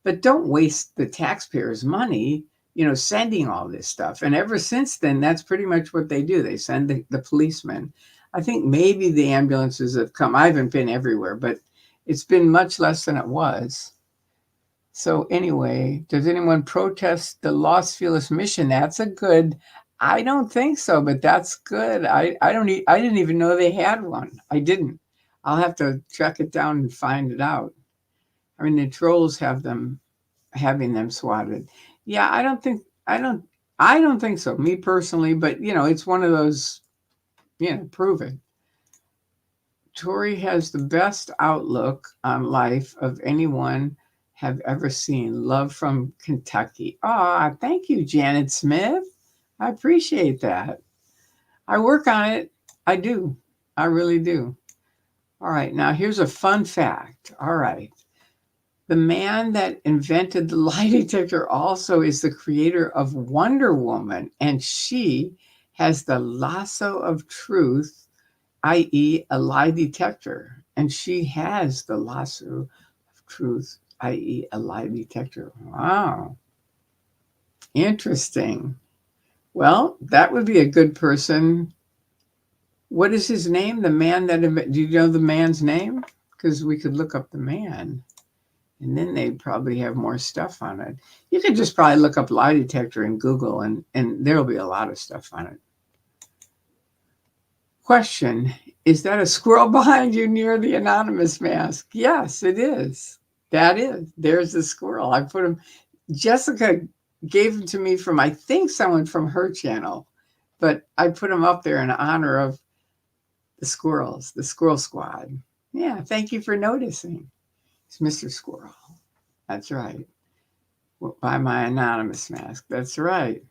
But don't waste the taxpayers' money, sending all this stuff. And ever since then, that's pretty much what they do. They send the policemen. I think maybe the ambulances have come. I haven't been everywhere, but it's been much less than it was. So anyway, does anyone protest the Los Feliz mission? That's a good. I don't think so, but that's good. I don't. I didn't even know they had one. I didn't. I'll have to track it down and find it out. I mean, the trolls have them having them swatted. Yeah, I don't think. I don't think so. Me personally, but it's one of those. Prove it. Tori has the best outlook on life of anyone have ever seen. Love from Kentucky. Ah, thank you, Janet Smith. I appreciate that. I work on it. I do. I really do. All right, now here's a fun fact. All right. The man that invented the lie detector also is the creator of Wonder Woman, and she has the lasso of truth, i.e., a lie detector. And she has the lasso of truth, i.e., a lie detector. Wow. Interesting. Well, that would be a good person. What is his name? The man that, do you know the man's name? Because we could look up the man and then they'd probably have more stuff on it. You could just probably look up lie detector in Google and there'll be a lot of stuff on it. Question, is that a squirrel behind you near the anonymous mask? Yes, it is. That is. There's the squirrel. I put him, Jessica gave him to me from, I think, someone from her channel, but I put him up there in honor of the squirrels, the squirrel squad. Yeah, thank you for noticing. It's Mr. Squirrel. That's right. By my anonymous mask. That's right.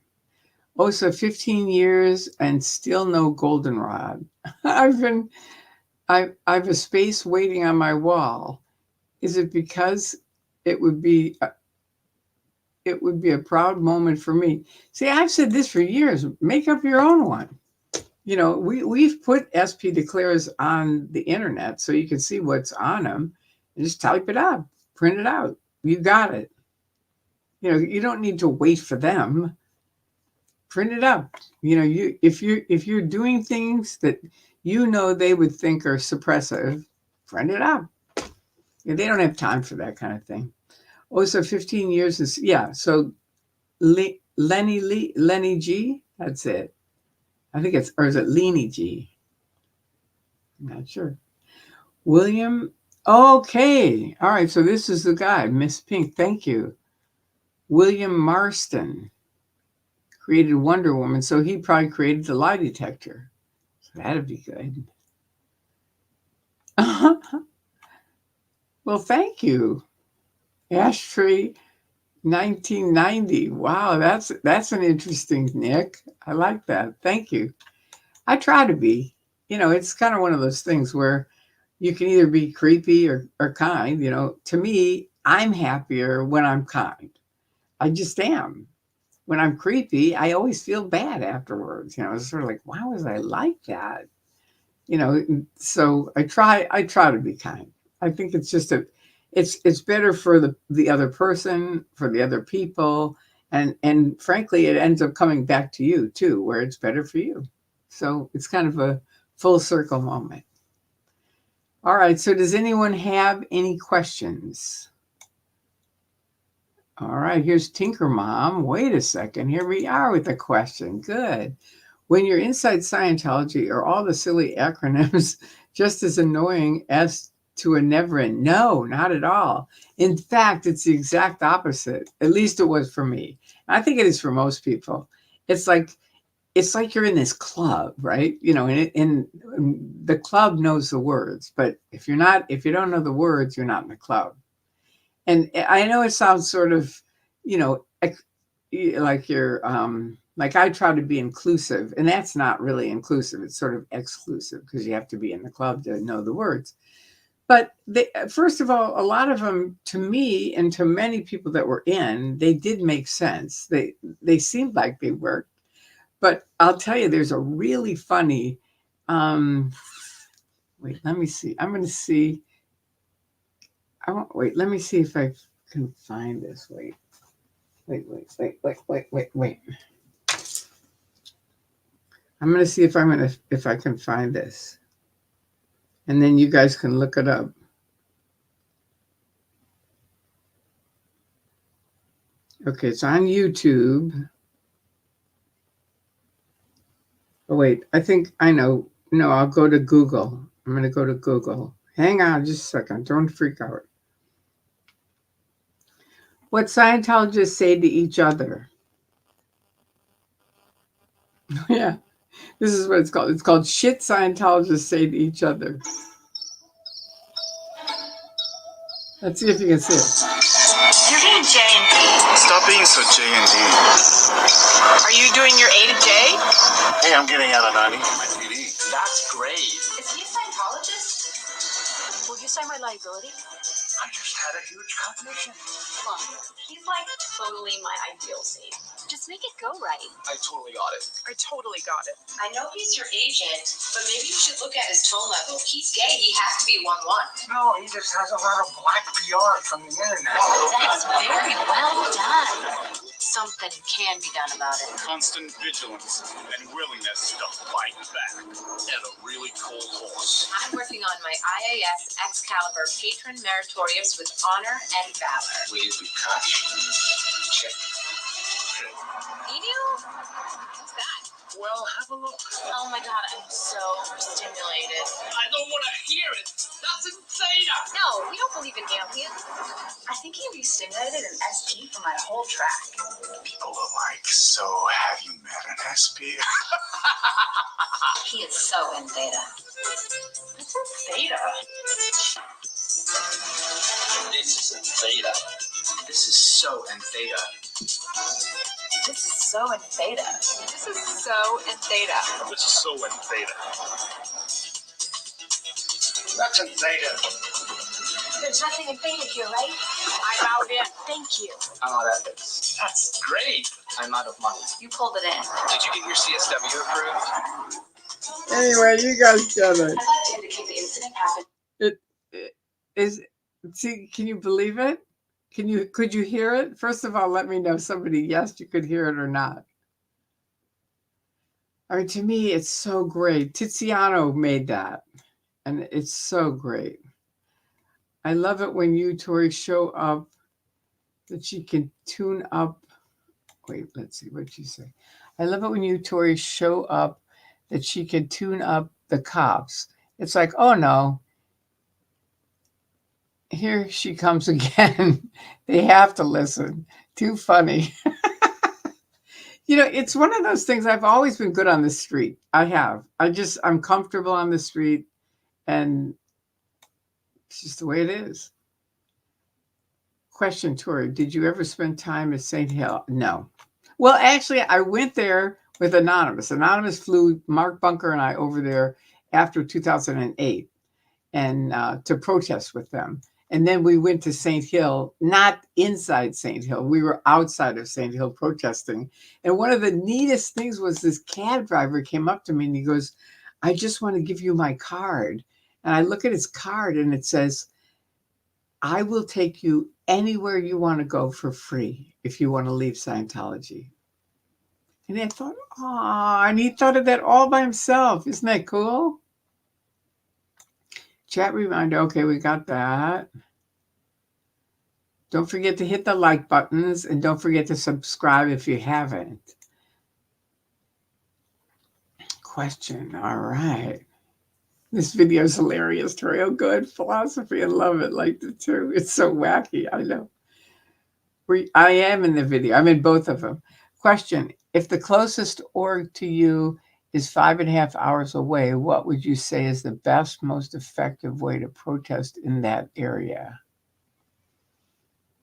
Oh, so 15 years and still no goldenrod. I have a space waiting on my wall. Is it because it would be a proud moment for me? See, I've said this for years. Make up your own one. We've put SP declares on the internet so you can see what's on them. And just type it up, print it out. You got it. You don't need to wait for them. Print it up. If you're doing things that they would think are suppressive, print it up. They don't have time for that kind of thing. Oh, so 15 years is, yeah. So Lenny G, that's it. I think or is it Lenny G? I'm not sure. William, okay. All right, so this is the guy, Miss Pink, thank you. William Marston created Wonder Woman, so he probably created the lie detector. So that'd be good. Well, thank you. Ashtree 1990. Wow, that's an interesting nick. I like that. Thank you. I try to be. It's kind of one of those things where you can either be creepy or kind. To me, I'm happier when I'm kind. I just am. When I'm creepy, I always feel bad afterwards. It's sort of like, why was I like that? So I try to be kind. I think it's just it's better for the other person, for the other people, and frankly, it ends up coming back to you too, where it's better for you. So it's kind of a full circle moment. All right. So does anyone have any questions? All right. Here's Tinker Mom. Wait a second. Here we are with a question. Good. When you're inside Scientology, are all the silly acronyms just as annoying as to a never end? No, not at all. In fact, it's the exact opposite. At least it was for me. I think it is for most people. It's like you're in this club, right? And the club knows the words, but if you don't know the words, you're not in the club. And I know it sounds sort of, like you're like I try to be inclusive, and that's not really inclusive. It's sort of exclusive because you have to be in the club to know the words. But first of all, a lot of them, to me and to many people that were in, they did make sense. They seemed like they worked. But I'll tell you, there's a really funny. Wait, let me see. I'm going to see. Wait. Let me see if I can find this. Wait. I'm going to see if I can find this. And then you guys can look it up. Okay, it's on YouTube. Oh, wait, I think I know. No, I'll go to Google. I'm going to go to Google. Hang on just a second. Don't freak out. What Scientologists say to each other. Yeah, this is what it's called. It's called shit Scientologists say to each other. Let's see if you can see it. You're getting J and D. Stop being so J and D. Are you doing your A to J? Hey, I'm getting out of 90 for my PD. That's great. Is he a Scientologist? Will you sign my liability? I just had a huge cognition. Look, he's like totally my ideal scene. Just make it go right. I totally got it. I totally got it. I know he's your agent, but maybe you should look at his tone level. He's gay. He has to be 1-1. No, he just has a lot of black PR from the internet. That's very well done. Something can be done about it. Constant vigilance and willingness to fight back. And a really cool horse. I'm working on my IAS Excalibur Patron Meritorious with honor and valor. Will you be cash? Check. Emu? Who's that? Well, have a look. Oh my god, I'm so overstimulated. I don't want to hear it. That's insane. No, we don't believe in aliens. I think he re-stimulated an SP for my whole track. People are like, so have you met an SP? He is so in theta. What's in theta? This is in theta. This is so in theta. This is so in theta. This is so in theta. This is so in theta. That's in theta. There's nothing in theta here, right? I'm out in. Thank you. I'm out of ethics. That's great. I'm out of money. You pulled it in. Did you get your CSW approved? Anyway, you guys get it. I'd like to indicate the incident happened. It is. See, can you believe it? Could you hear it? First of all, let me know somebody, yes, you could hear it or not. I mean, to me, it's so great. Tiziano made that, and it's so great. I love it when you, Tori, show up that she can tune up. Wait, let's see what you say. I love it when you, Tori, show up that she can tune up the cops. It's like, oh no, here she comes again. They have to listen. Too funny. You know, it's one of those things. I've always been good on the street. I'm comfortable on the street, and it's just the way it is. Question, Tori, did you ever spend time at St. Hill? No. Well, actually, I went there with Anonymous. Anonymous flew Mark Bunker and I over there after 2008 and to protest with them. And then we went to St. Hill, not inside St. Hill. We were outside of St. Hill protesting. And one of the neatest things was this cab driver came up to me and he goes, I just want to give you my card. And I look at his card and it says, I will take you anywhere you want to go for free if you want to leave Scientology. And I thought, oh, and he thought of that all by himself. Isn't that cool? Chat reminder. Okay, we got that. Don't forget to hit the like buttons and don't forget to subscribe if you haven't. Question. All right. This video is hilarious. Real good philosophy. I love it. Like the two. It's so wacky. I know. I am in the video. I'm in both of them. Question. If the closest org to you is 5.5 hours away, what would you say is the best, most effective way to protest in that area?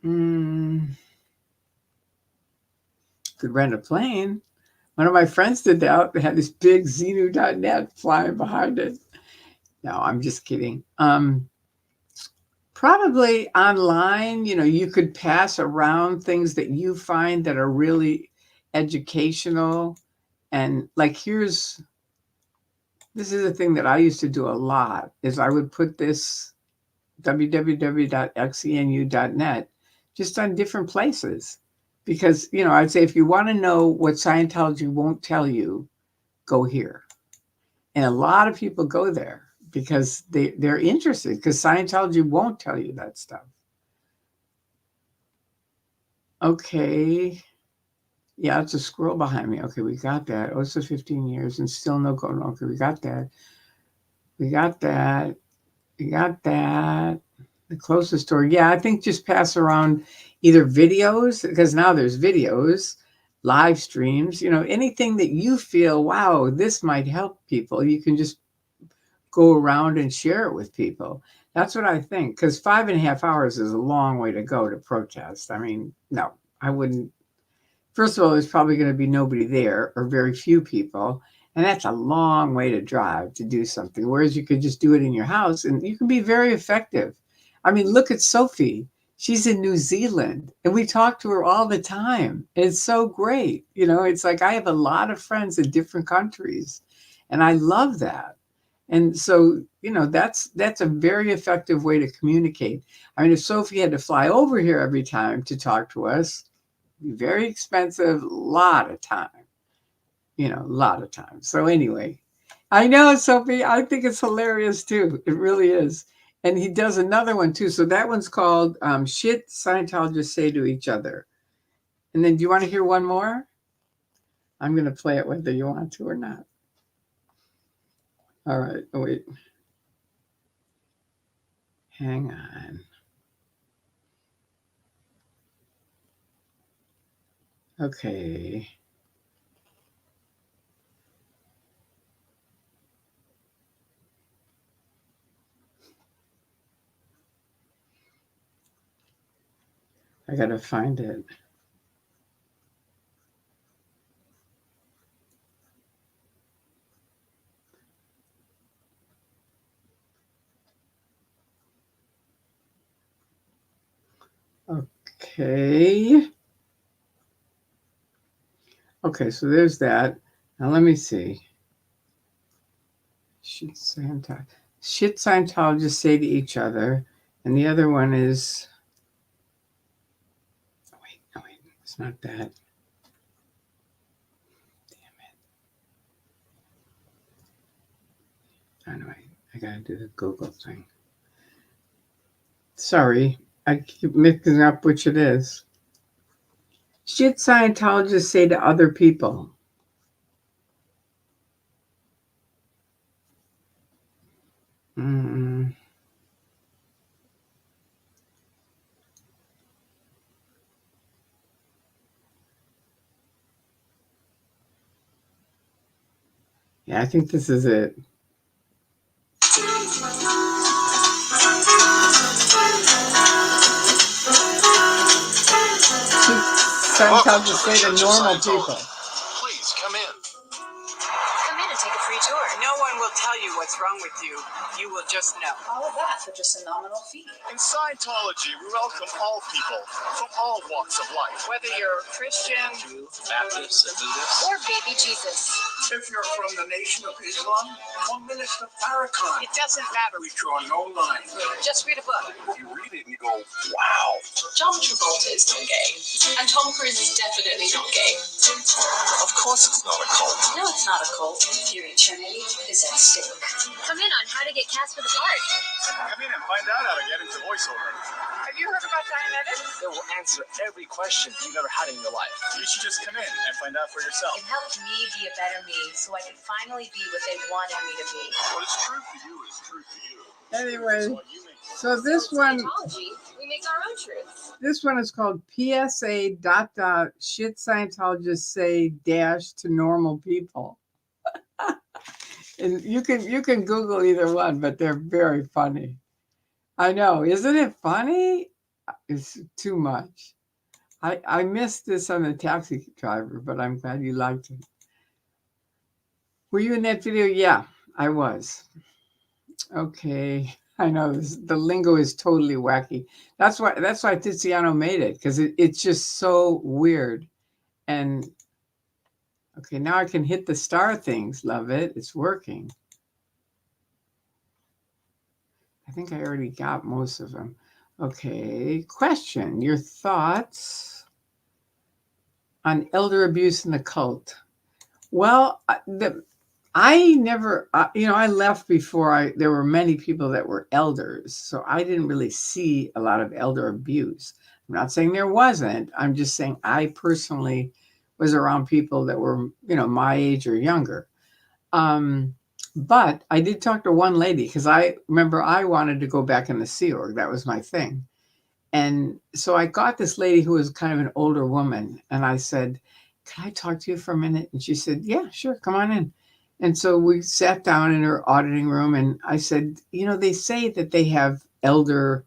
Could rent a plane. One of my friends did that. They had this big Xenu.net flying behind it. No, I'm just kidding. Probably online, you could pass around things that you find that are really educational. And like, this is a thing that I used to do a lot, is I would put this www.xenu.net just on different places. Because, I'd say, if you want to know what Scientology won't tell you, go here. And a lot of people go there because they're interested, because Scientology won't tell you that stuff. Okay. Yeah, it's a scroll behind me. Okay, we got that. Oh, so 15 years and still no going. Okay, we got that. We got that. We got that. The closest store. Yeah, I think just pass around either videos, because now there's videos, live streams, anything that you feel, wow, this might help people. You can just go around and share it with people. That's what I think. Because 5.5 hours is a long way to go to protest. I mean, no, I wouldn't. First of all, there's probably going to be nobody there or very few people. And that's a long way to drive to do something. Whereas you could just do it in your house and you can be very effective. I mean, look at Sophie. She's in New Zealand and we talk to her all the time. It's so great. It's like I have a lot of friends in different countries and I love that. And so, that's a very effective way to communicate. I mean, if Sophie had to fly over here every time to talk to us, very expensive, lot of time, a lot of time. So anyway, I know, Sophie, I think it's hilarious too. It really is. And he does another one too. So that one's called Shit Scientologists Say to Each Other. And then do you want to hear one more? I'm going to play it whether you want to or not. All right. Oh, wait. Hang on. Okay. I got to find it. Okay. Okay, so there's that. Now let me see. Shit Scientologists say to each other. And the other one is, oh wait, it's not that. Damn it. Anyway, I gotta do the Google thing. Sorry, I keep mixing up which it is. Shit Scientologists say to other people. Mm-mm. Yeah, I think this is it. Scientologists say to normal people. Please come in. Come in and take a free tour. No one will tell you what's wrong with you. You will just know. All of that for just a nominal fee. In Scientology, we welcome all people from all walks of life. Whether you're Christian, Jew, Baptist, and Buddhist. Or baby Jesus. If you're from the Nation of Islam, or Minister Farrakhan. it doesn't matter. We draw no line. Just read a book. You read it and you go, wow. John Travolta is not gay, and Tom Cruise is definitely not gay. Of course it's not a cult. No, it's not a cult. Your eternity is at stake. Come in on how to get cast for the part. Come in and find out how to get into voiceover. Have you heard about Dianetics? It will answer every question you've ever had in your life. You should just come in and find out for yourself. It helped me be a better me so I could finally be what they wanted me to be. What is true for you is true for you. Anyway, What you make so this one, Scientology, we make our own truths. this one is called PSA ... Shit Scientologists say dash to normal people. And you can Google either one, but they're very funny. I know, isn't it funny? It's too much. I missed this on the taxi driver, but I'm glad you liked it. Were you in that video? Yeah, I was. Okay, I know the lingo is totally wacky. That's why Tiziano made it, because it's just so weird. And okay, now I can hit the star things. Love it. It's working. I think I already got most of them. Okay, question. Your thoughts on elder abuse in the cult? Well, I never, I left before there were many people that were elders. So I didn't really see a lot of elder abuse. I'm not saying there wasn't. I'm just saying I personally was around people that were, my age or younger. But I did talk to one lady because I remember I wanted to go back in the Sea Org. That was my thing. And so I got this lady who was kind of an older woman, and I said, "Can I talk to you for a minute?" And she said, "Yeah, sure, come on in." And so we sat down in her auditing room, and I said, they say that they have elder,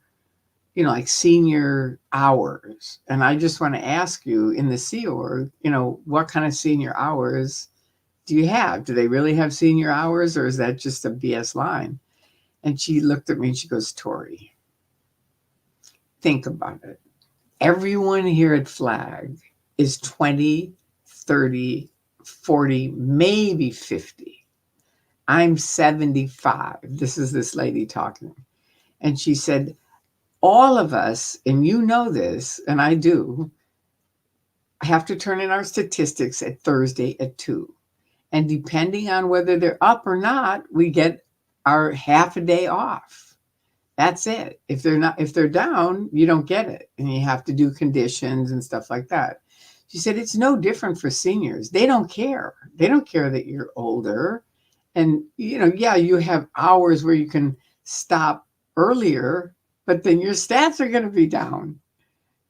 like senior hours. And I just want to ask you in the Sea Org, what kind of senior hours do you have? Do they really have senior hours, or is that just a BS line? And she looked at me and she goes, "Tori, think about it. Everyone here at Flag is 20, 30, 40, maybe 50. I'm 75. This is this lady talking. And she said, all of us, and you know this, and I do, have to turn in our statistics at Thursday at 2. And depending on whether they're up or not, we get our half a day off. That's it. If they're down, you don't get it. And you have to do conditions and stuff like that." She said, it's no different for seniors. They don't care. They don't care that you're older. And, yeah, you have hours where you can stop earlier, but then your stats are going to be down.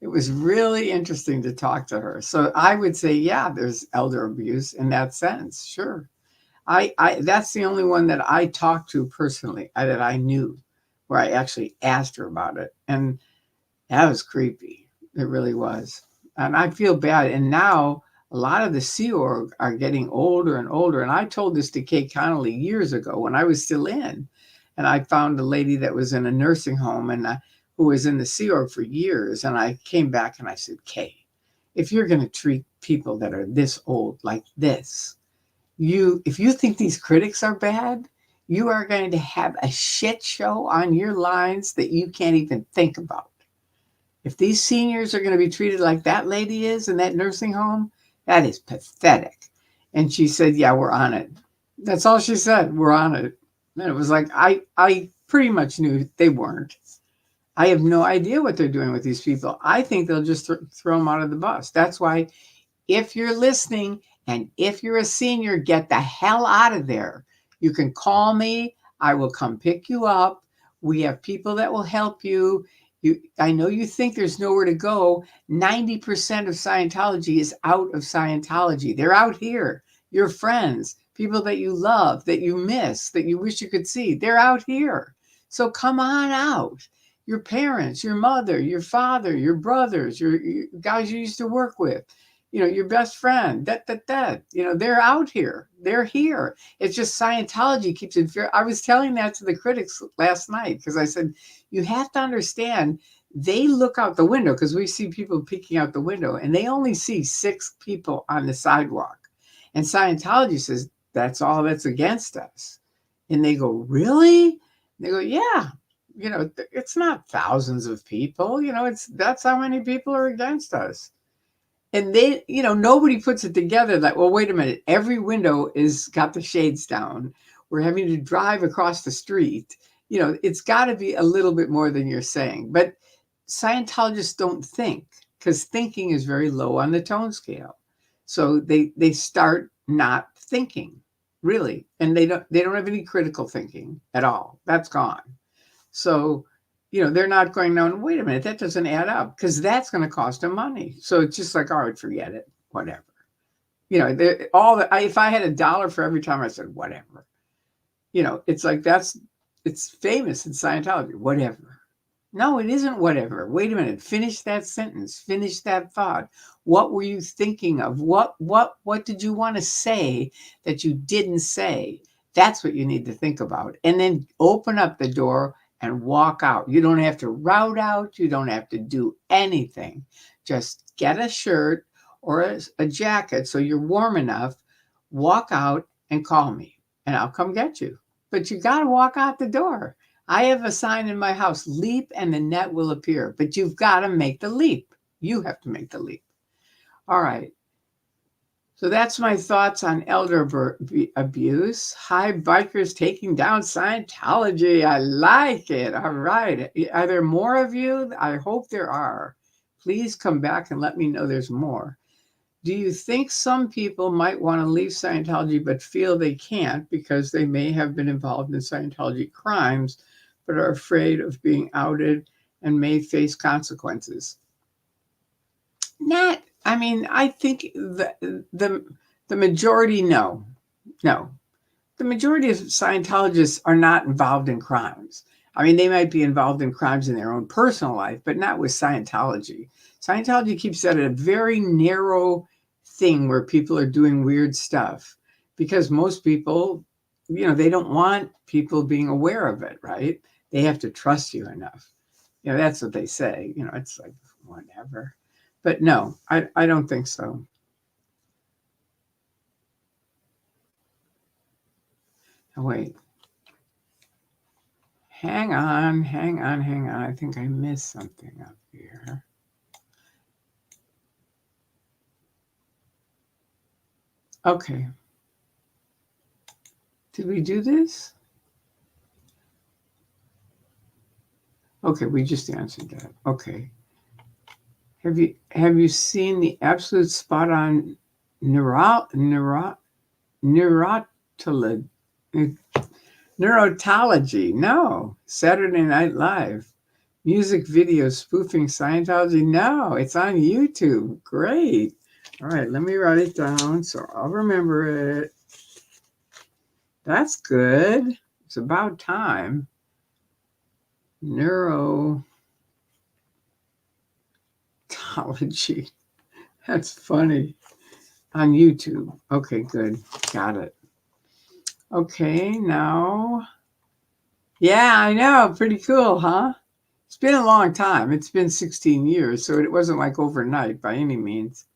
It was really interesting to talk to her. So I would say, yeah, there's elder abuse in that sense. Sure. I that's the only one that I talked to personally, that I knew, where I actually asked her about it. And that was creepy. It really was. And I feel bad. And now a lot of the Sea Org are getting older and older. And I told this to Kay Connolly years ago when I was still in. And I found a lady that was in a nursing home and who was in the Sea Org for years. And I came back and I said, Kay, if you're going to treat people that are this old like this, if you think these critics are bad, you are going to have a shit show on your lines that you can't even think about. If these seniors are going to be treated like that lady is in that nursing home, that is pathetic. And she said, yeah, we're on it. That's all she said. We're on it. And it was like, I pretty much knew they weren't. I have no idea what they're doing with these people. I think they'll just throw them out of the bus. That's why if you're listening and if you're a senior, get the hell out of there. You can call me. I will come pick you up. We have people that will help you. I know you think there's nowhere to go. 90% of Scientology is out of Scientology. They're out here. Your friends, people that you love, that you miss, that you wish you could see, they're out here. So come on out. Your parents, your mother, your father, your brothers, your guys you used to work with, your best friend, they're out here. They're here. It's just Scientology keeps it fair. I was telling that to the critics last night because I said, you have to understand, they look out the window because we see people peeking out the window and they only see 6 people on the sidewalk. And Scientology says, that's all that's against us. And they go, really? They go, yeah. It's not thousands of people. That's how many people are against us. And they, nobody puts it together that, well, wait a minute, every window is got the shades down. We're having to drive across the street. It's got to be a little bit more than you're saying. But Scientologists don't think, because thinking is very low on the tone scale. So they start not thinking, really. And they don't have any critical thinking at all. That's gone. So they're not going, no, wait a minute, that doesn't add up, because that's going to cost them money. So it's just like, all right, forget it, whatever. If I had $1 for every time I said whatever, it's like it's famous in Scientology, whatever. No, it isn't whatever. Wait a minute, finish that sentence, finish that thought. What were you thinking of? What did you want to say that you didn't say? That's what you need to think about. And then open up the door and walk out. You don't have to route out. You don't have to do anything. Just get a shirt or a jacket so you're warm enough, walk out and call me and I'll come get you. But you got to walk out the door. I have a sign in my house, leap and the net will appear. But you've got to make the leap. You have to make the leap. All right. So that's my thoughts on elder abuse. Hi, bikers taking down Scientology. I like it. All right. Are there more of you? I hope there are. Please come back and let me know there's more. Do you think some people might want to leave Scientology but feel they can't because they may have been involved in Scientology crimes but are afraid of being outed and may face consequences? I think the majority, no. The majority of Scientologists are not involved in crimes. I mean, they might be involved in crimes in their own personal life, but not with Scientology. Scientology keeps that a very narrow thing where people are doing weird stuff because most people, they don't want people being aware of it, right? They have to trust you enough. That's what they say. It's like, whatever. But no, I don't think so. Wait. Hang on. I think I missed something up here. Okay. Did we do this? Okay, we just answered that. Okay. Have you seen the absolute spot on neurotology? No. Saturday Night Live. Music video spoofing Scientology? No, it's on YouTube. Great. All right, let me write it down so I'll remember it. That's good. It's about time. Neurotology. That's funny. On YouTube. Okay, good. Got it. Okay, now. Yeah, I know. Pretty cool, huh? It's been a long time. It's been 16 years, so it wasn't like overnight by any means.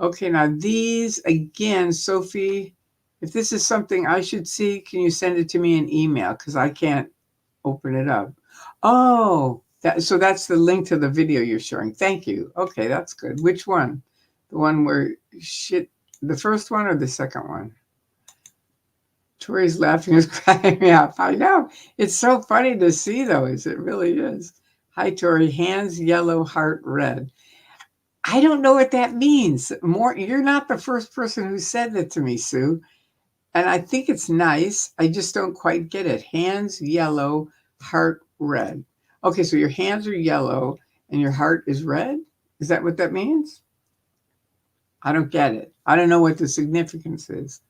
Okay, now these, again, Sophie, if this is something I should see, can you send it to me in email? Because I can't open it up. Oh, so that's the link to the video you're showing. Thank you. Okay, that's good. Which one? The one where the first one or the second one? Tori's laughing is cracking me up. I know. It's so funny to see those. It really is. Hi, Tori. Hands yellow, heart red. I don't know what that means. You're not the first person who said that to me, Sue. And I think it's nice. I just don't quite get it. Hands yellow, heart red. Okay, so your hands are yellow and your heart is red? Is that what that means? I don't get it. I don't know what the significance is.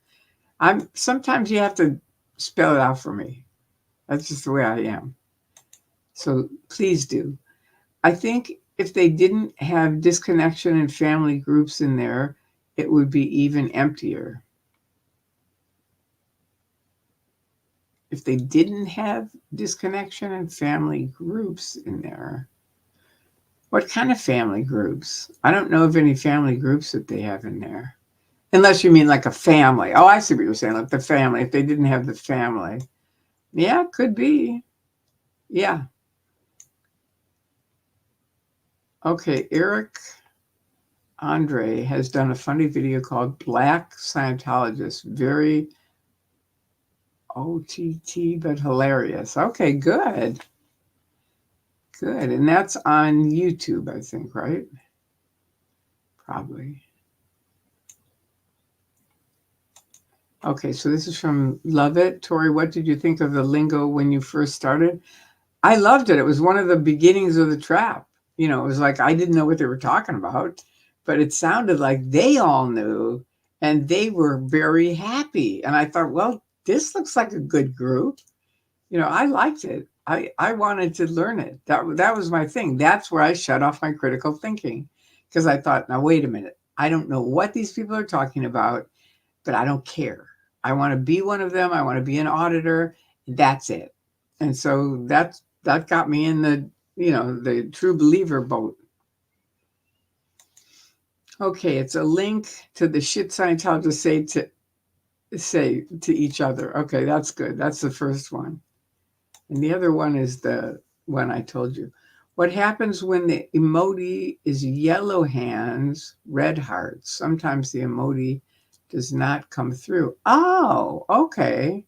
Sometimes you have to spell it out for me. That's just the way I am. So please do. I think if they didn't have disconnection and family groups in there, it would be even emptier. If they didn't have disconnection and family groups in there, what kind of family groups? I don't know of any family groups that they have in there. Unless you mean like a family. Oh, I see what you're saying, like the family. If they didn't have the family. Yeah, could be. Yeah. Okay, Eric Andre has done a funny video called Black Scientologist. Very OTT, but hilarious. Okay, good. Good. And that's on YouTube, I think, right? Probably. Okay, so this is from Love It. Tori, what did you think of the lingo when you first started? I loved it. It was one of the beginnings of the trap. It was like I didn't know what they were talking about, but it sounded like they all knew and they were very happy. And I thought, well, this looks like a good group. I liked it. I wanted to learn it. That was my thing. That's where I shut off my critical thinking because I thought, now, wait a minute. I don't know what these people are talking about, but I don't care. I want to be one of them. I want to be an auditor. That's it. And so that got me in the true believer boat. Okay, it's a link to the shit Scientologists say to each other. Okay, that's good. That's the first one. And the other one is the one I told you. What happens when the emoji is yellow hands, red hearts? Sometimes the emoji does not come through. Oh, okay.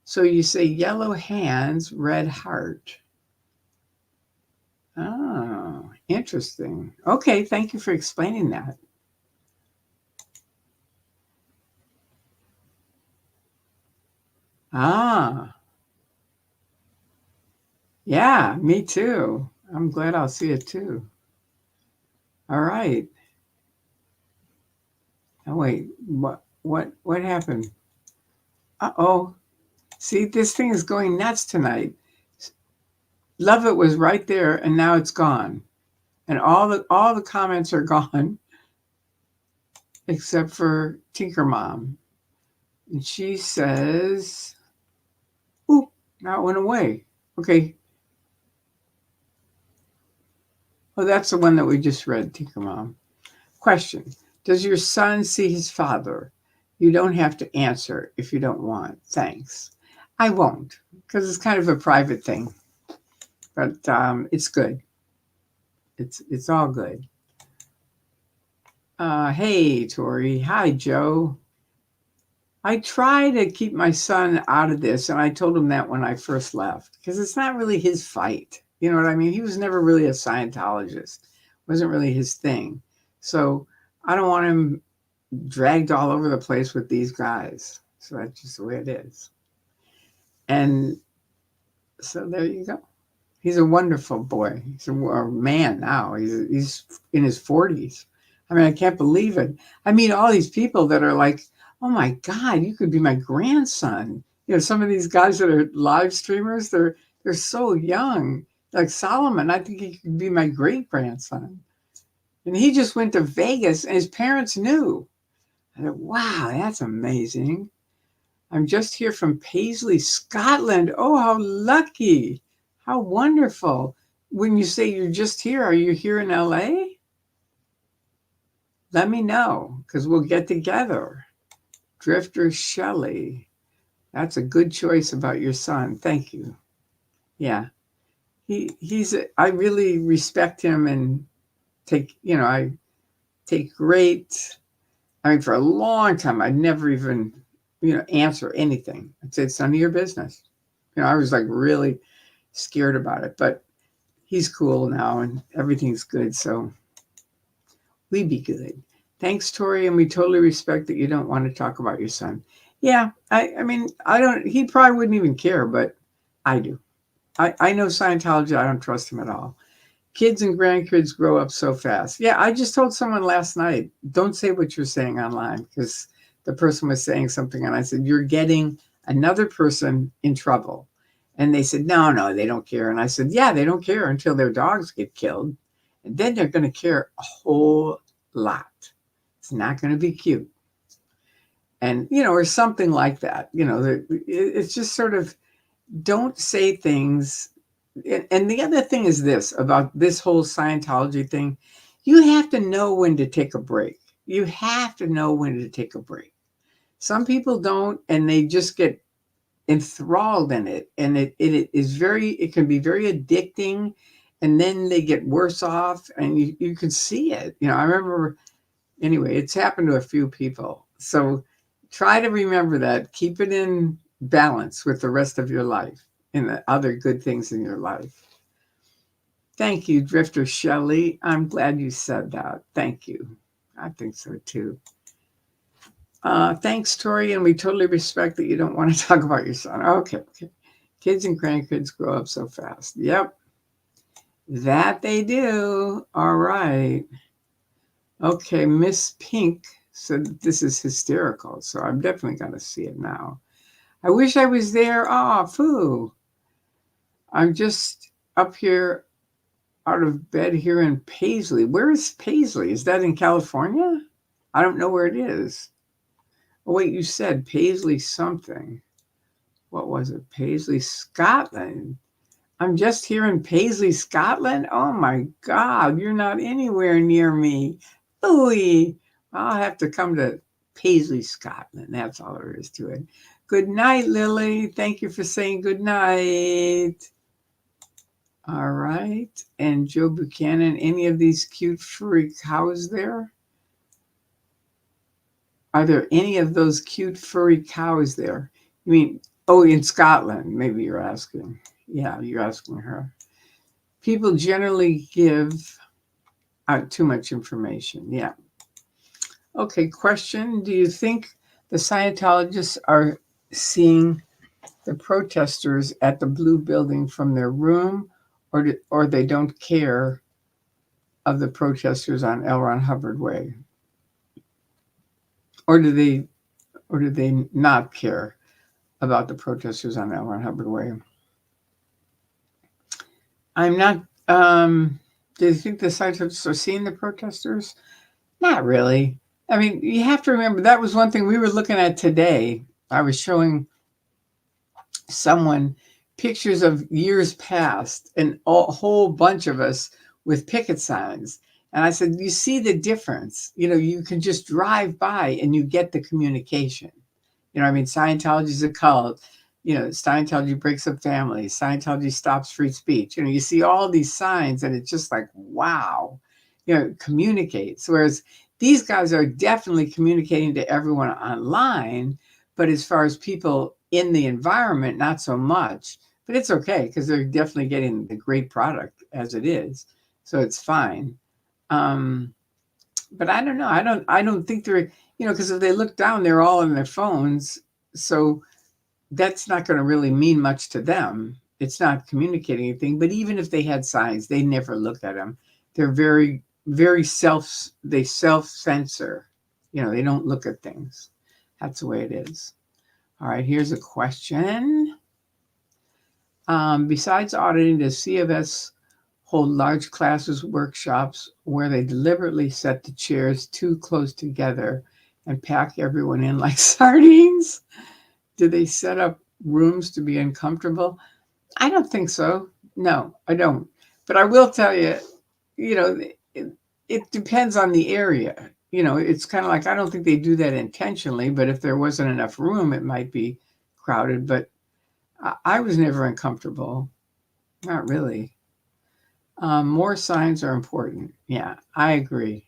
So you say yellow hands, red heart. Oh, Interesting. Okay, thank you for explaining that. Ah, yeah, me too. I'm glad I'll see it too. All right. Oh wait, what happened? Uh-oh. See, this thing is going nuts tonight. Love It was right there and now it's gone. And all the comments are gone except for Tinker Mom. And she says, "Ooh, now it went away." Okay. Oh, that's the one that we just read, Tinker Mom. Question: does your son see his father? You don't have to answer if you don't want. Thanks. I won't, because it's kind of a private thing. But it's good. It's all good. Hey, Tori. Hi, Joe. I try to keep my son out of this, and I told him that when I first left, because it's not really his fight. You know what I mean? He was never really a Scientologist. It wasn't really his thing. So I don't want him dragged all over the place with these guys. So that's just the way it is. And so there you go. He's a wonderful boy. He's a man now. He's in his 40s. I mean, I can't believe it. I meet all these people that are like, "Oh my God, you could be my grandson." You know, some of these guys that are live streamers, they're so young. Like Solomon, I think he could be my great grandson. And he just went to Vegas, and his parents knew. I thought, wow, that's amazing. I'm just here from Paisley, Scotland. Oh, how lucky. How wonderful. When you say you're just here, are you here in LA? Let me know, because we'll get together. Drifter Shelley. That's a good choice about your son. Thank you. Yeah. I really respect him and I take great, I mean, for a long time, I'd never even, answer anything. I'd say it's none of your business. I was like really scared about it, but he's cool now and everything's good. So we be good. Thanks, Tori. And we totally respect that you don't want to talk about your son. Yeah. I mean, he probably wouldn't even care, but I do. I know Scientology. I don't trust him at all. Kids and grandkids grow up so fast. Yeah, I just told someone last night, don't say what you're saying online, because the person was saying something and I said, you're getting another person in trouble. And they said, no, they don't care. And I said, yeah, they don't care until their dogs get killed. And then they're going to care a whole lot. It's not going to be cute. And, or something like that. It's just sort of, don't say things. And the other thing is this about this whole Scientology thing, you have to know when to take a break. You have to know when to take a break. Some people don't, and they just get enthralled in it. And it can be very addicting. And then they get worse off and you can see it. I remember, anyway, it's happened to a few people. So try to remember that. Keep it in balance with the rest of your life and the other good things in your life. Thank you, Drifter Shelley. I'm glad you said that. Thank you. I think so too. Thanks, Tori, and we totally respect that you don't want to talk about your son. Okay. Kids and grandkids grow up so fast. Yep. That they do. All right. Okay, Miss Pink said this is hysterical, so I'm definitely going to see it now. I wish I was there. Oh, foo. I'm just up here out of bed here in Paisley. Where is Paisley? Is that in California? I don't know where it is. Oh, wait, you said Paisley something. What was it? Paisley, Scotland. I'm just here in Paisley, Scotland. Oh my God, you're not anywhere near me. Ooh, I'll have to come to Paisley, Scotland. That's all there is to it. Good night, Lily. Thank you for saying good night. All right. And Joe Buchanan, any of these cute furry cows there? Are there any of those cute furry cows there? You mean, oh, in Scotland, maybe you're asking. Yeah, you're asking her. People generally give too much information. Yeah. Okay, question. Do you think the Scientologists are seeing the protesters at the blue building from their room, or they don't care of the protesters on L. Ron Hubbard Way? Or do they not care about the protesters on L. Ron Hubbard Way? I'm not do you think the Scientologists are seeing the protesters? Not really. I mean, you have to remember that was one thing we were looking at today. I was showing someone pictures of years past and a whole bunch of us with picket signs. And I said, you see the difference. You can just drive by and you get the communication. I mean, Scientology is a cult. Scientology breaks up families. Scientology stops free speech. You see all these signs and it's just like, wow, communicates. Whereas these guys are definitely communicating to everyone online, but as far as people in the environment, not so much. But it's okay because they're definitely getting the great product as it is. So it's fine. But I don't know. I don't think they're, because if they look down, they're all on their phones. So that's not going to really mean much to them. It's not communicating anything. But even if they had signs, they never look at them. They're very, very self-censor. They don't look at things. That's the way it is. All right, here's a question. Besides auditing, does CFS hold large classes, workshops where they deliberately set the chairs too close together and pack everyone in like sardines? Do they set up rooms to be uncomfortable? I don't think so. No, I don't. But I will tell you, it depends on the area. It's kind of like, I don't think they do that intentionally, but if there wasn't enough room, it might be crowded. But I was never uncomfortable. Not really. More signs are important. Yeah, I agree.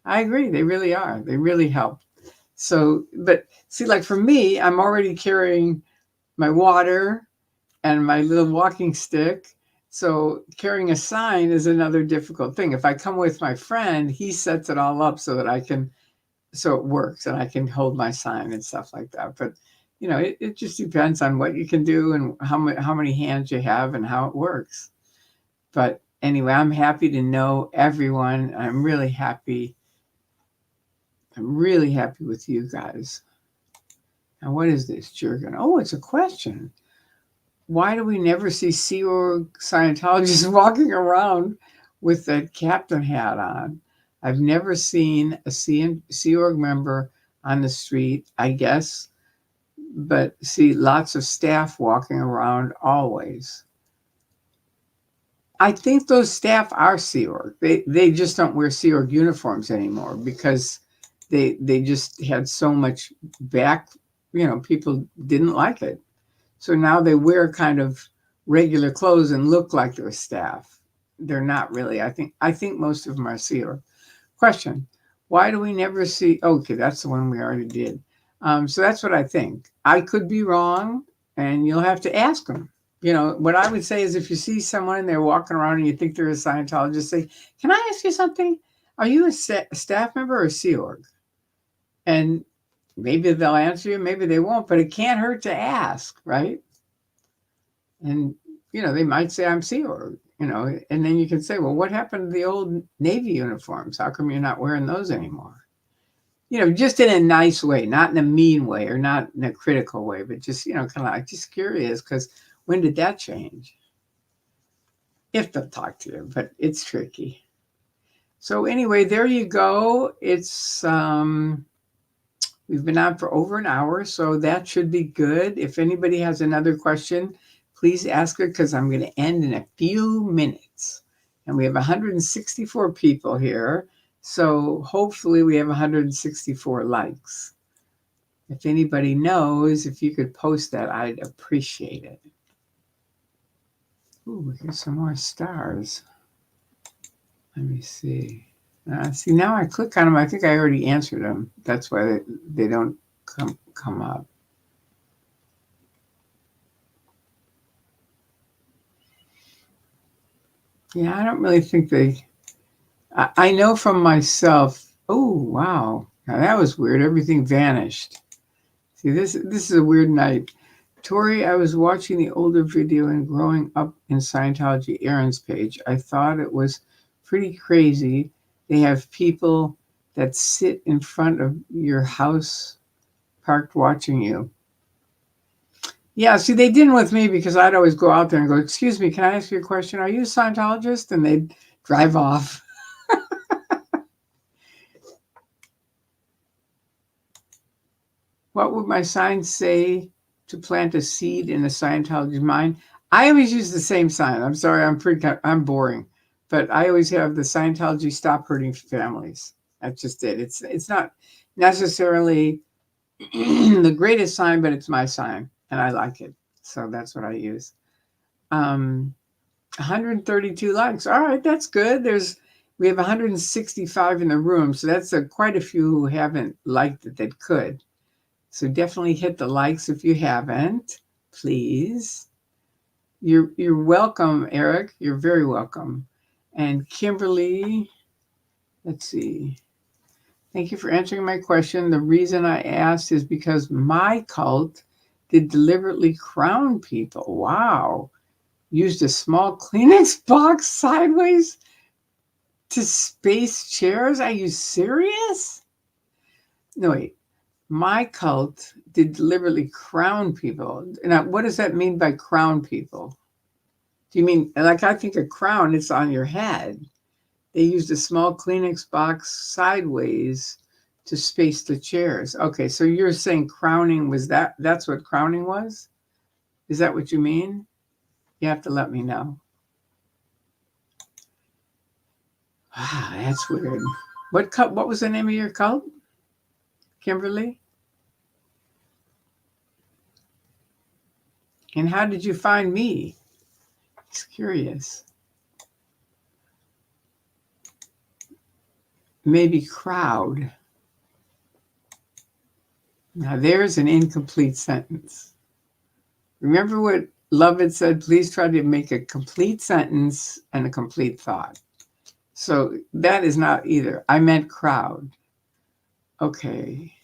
I agree. They really are. They really help. So, but see, like for me, I'm already carrying my water and my little walking stick. So carrying a sign is another difficult thing. If I come with my friend, he sets it all up so that so it works and I can hold my sign and stuff like that. But it just depends on what you can do and how many hands you have and how it works. But anyway, I'm happy to know everyone. I'm really happy with you guys. Now, what is this jargon? Oh, it's a question. Why do we never see Sea Org Scientologists walking around with that captain hat on? I've never seen a Sea Org member on the street, I guess, but see lots of staff walking around always. I think those staff are Sea Org. They just don't wear Sea Org uniforms anymore because they just had so much back, people didn't like it. So now they wear kind of regular clothes and look like they're staff. They're not really. I think most of them are Sea Org. Question: why do we never see? Okay, that's the one we already did. So that's what I think. I could be wrong, and you'll have to ask them. What I would say is if you see someone and they're walking around and you think they're a Scientologist, say, "Can I ask you something? Are you a staff member or Sea Org?" And maybe they'll answer you, maybe they won't, but it can't hurt to ask, right? And, they might say, I'm Sea Org, and then you can say, well, what happened to the old Navy uniforms? How come you're not wearing those anymore? Just in a nice way, not in a mean way or not in a critical way, but just, kind of like just curious, because when did that change? If they'll talk to you, but it's tricky. So anyway, there you go. It's, we've been on for over an hour, so that should be good. If anybody has another question, please ask it because I'm going to end in a few minutes. And we have 164 people here, so hopefully we have 164 likes. If anybody knows, if you could post that, I'd appreciate it. Ooh, here's some more stars. Let me see. See, now I click on them. I think I already answered them. That's why they don't come up. Yeah, I don't really think they I know from myself. Oh, wow. Now that was weird. Everything vanished. See, this is a weird night. Tori, I was watching the older video and growing up in Scientology Aaron's page. I thought it was pretty crazy. They have people that sit in front of your house parked watching you. Yeah, see, they didn't with me because I'd always go out there and go, "Excuse me, can I ask you a question? Are you a Scientologist?" And they'd drive off. What would my sign say to plant a seed in a Scientology mind? I always use the same sign. I'm sorry, I'm boring, but I always have the Scientology stop hurting families. That's just it. It's not necessarily the greatest sign, but it's my sign, and I like it. So that's what I use. 132 likes. All right, that's good. We have 165 in the room, so that's quite a few who haven't liked it that could. So definitely hit the likes if you haven't, please. You're welcome, Eric. You're very welcome. And Kimberly, let's see. Thank you for answering my question. The reason I asked is because my cult did deliberately crown people. Wow. Used a small Kleenex box sideways to space chairs? Are you serious? No, wait. My cult did deliberately crown people. Now, what does that mean by crown people? Do you mean, like, I think a crown is on your head? They used a small Kleenex box sideways to space the chairs. Okay, so you're saying crowning was that's what crowning was? Is that what you mean? You have to let me know. Wow, that's weird. What was the name of your cult, Kimberly? And how did you find me? It's curious. Maybe crowd. Now there's an incomplete sentence. Remember what Lovett said? Please try to make a complete sentence and a complete thought. So that is not either. I meant crowd. Okay.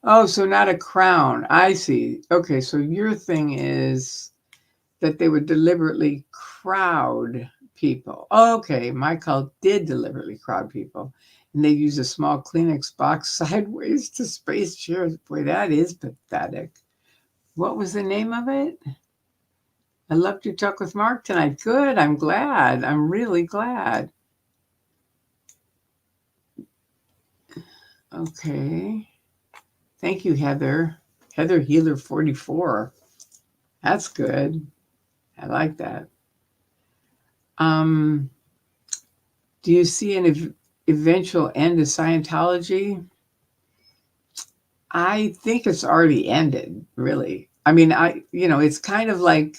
Oh, so not a crown. I see. Okay, so your thing is that they would deliberately crowd people. Okay, my cult did deliberately crowd people. And they use a small Kleenex box sideways to space chairs. Boy, that is pathetic. What was the name of it? I loved your talk with Mark tonight. Good. I'm glad. I'm really glad. Okay. Thank you, Heather. Heather Healer 44. That's good. I like that. Do you see an eventual end to Scientology? I think it's already ended, really. I mean, it's kind of like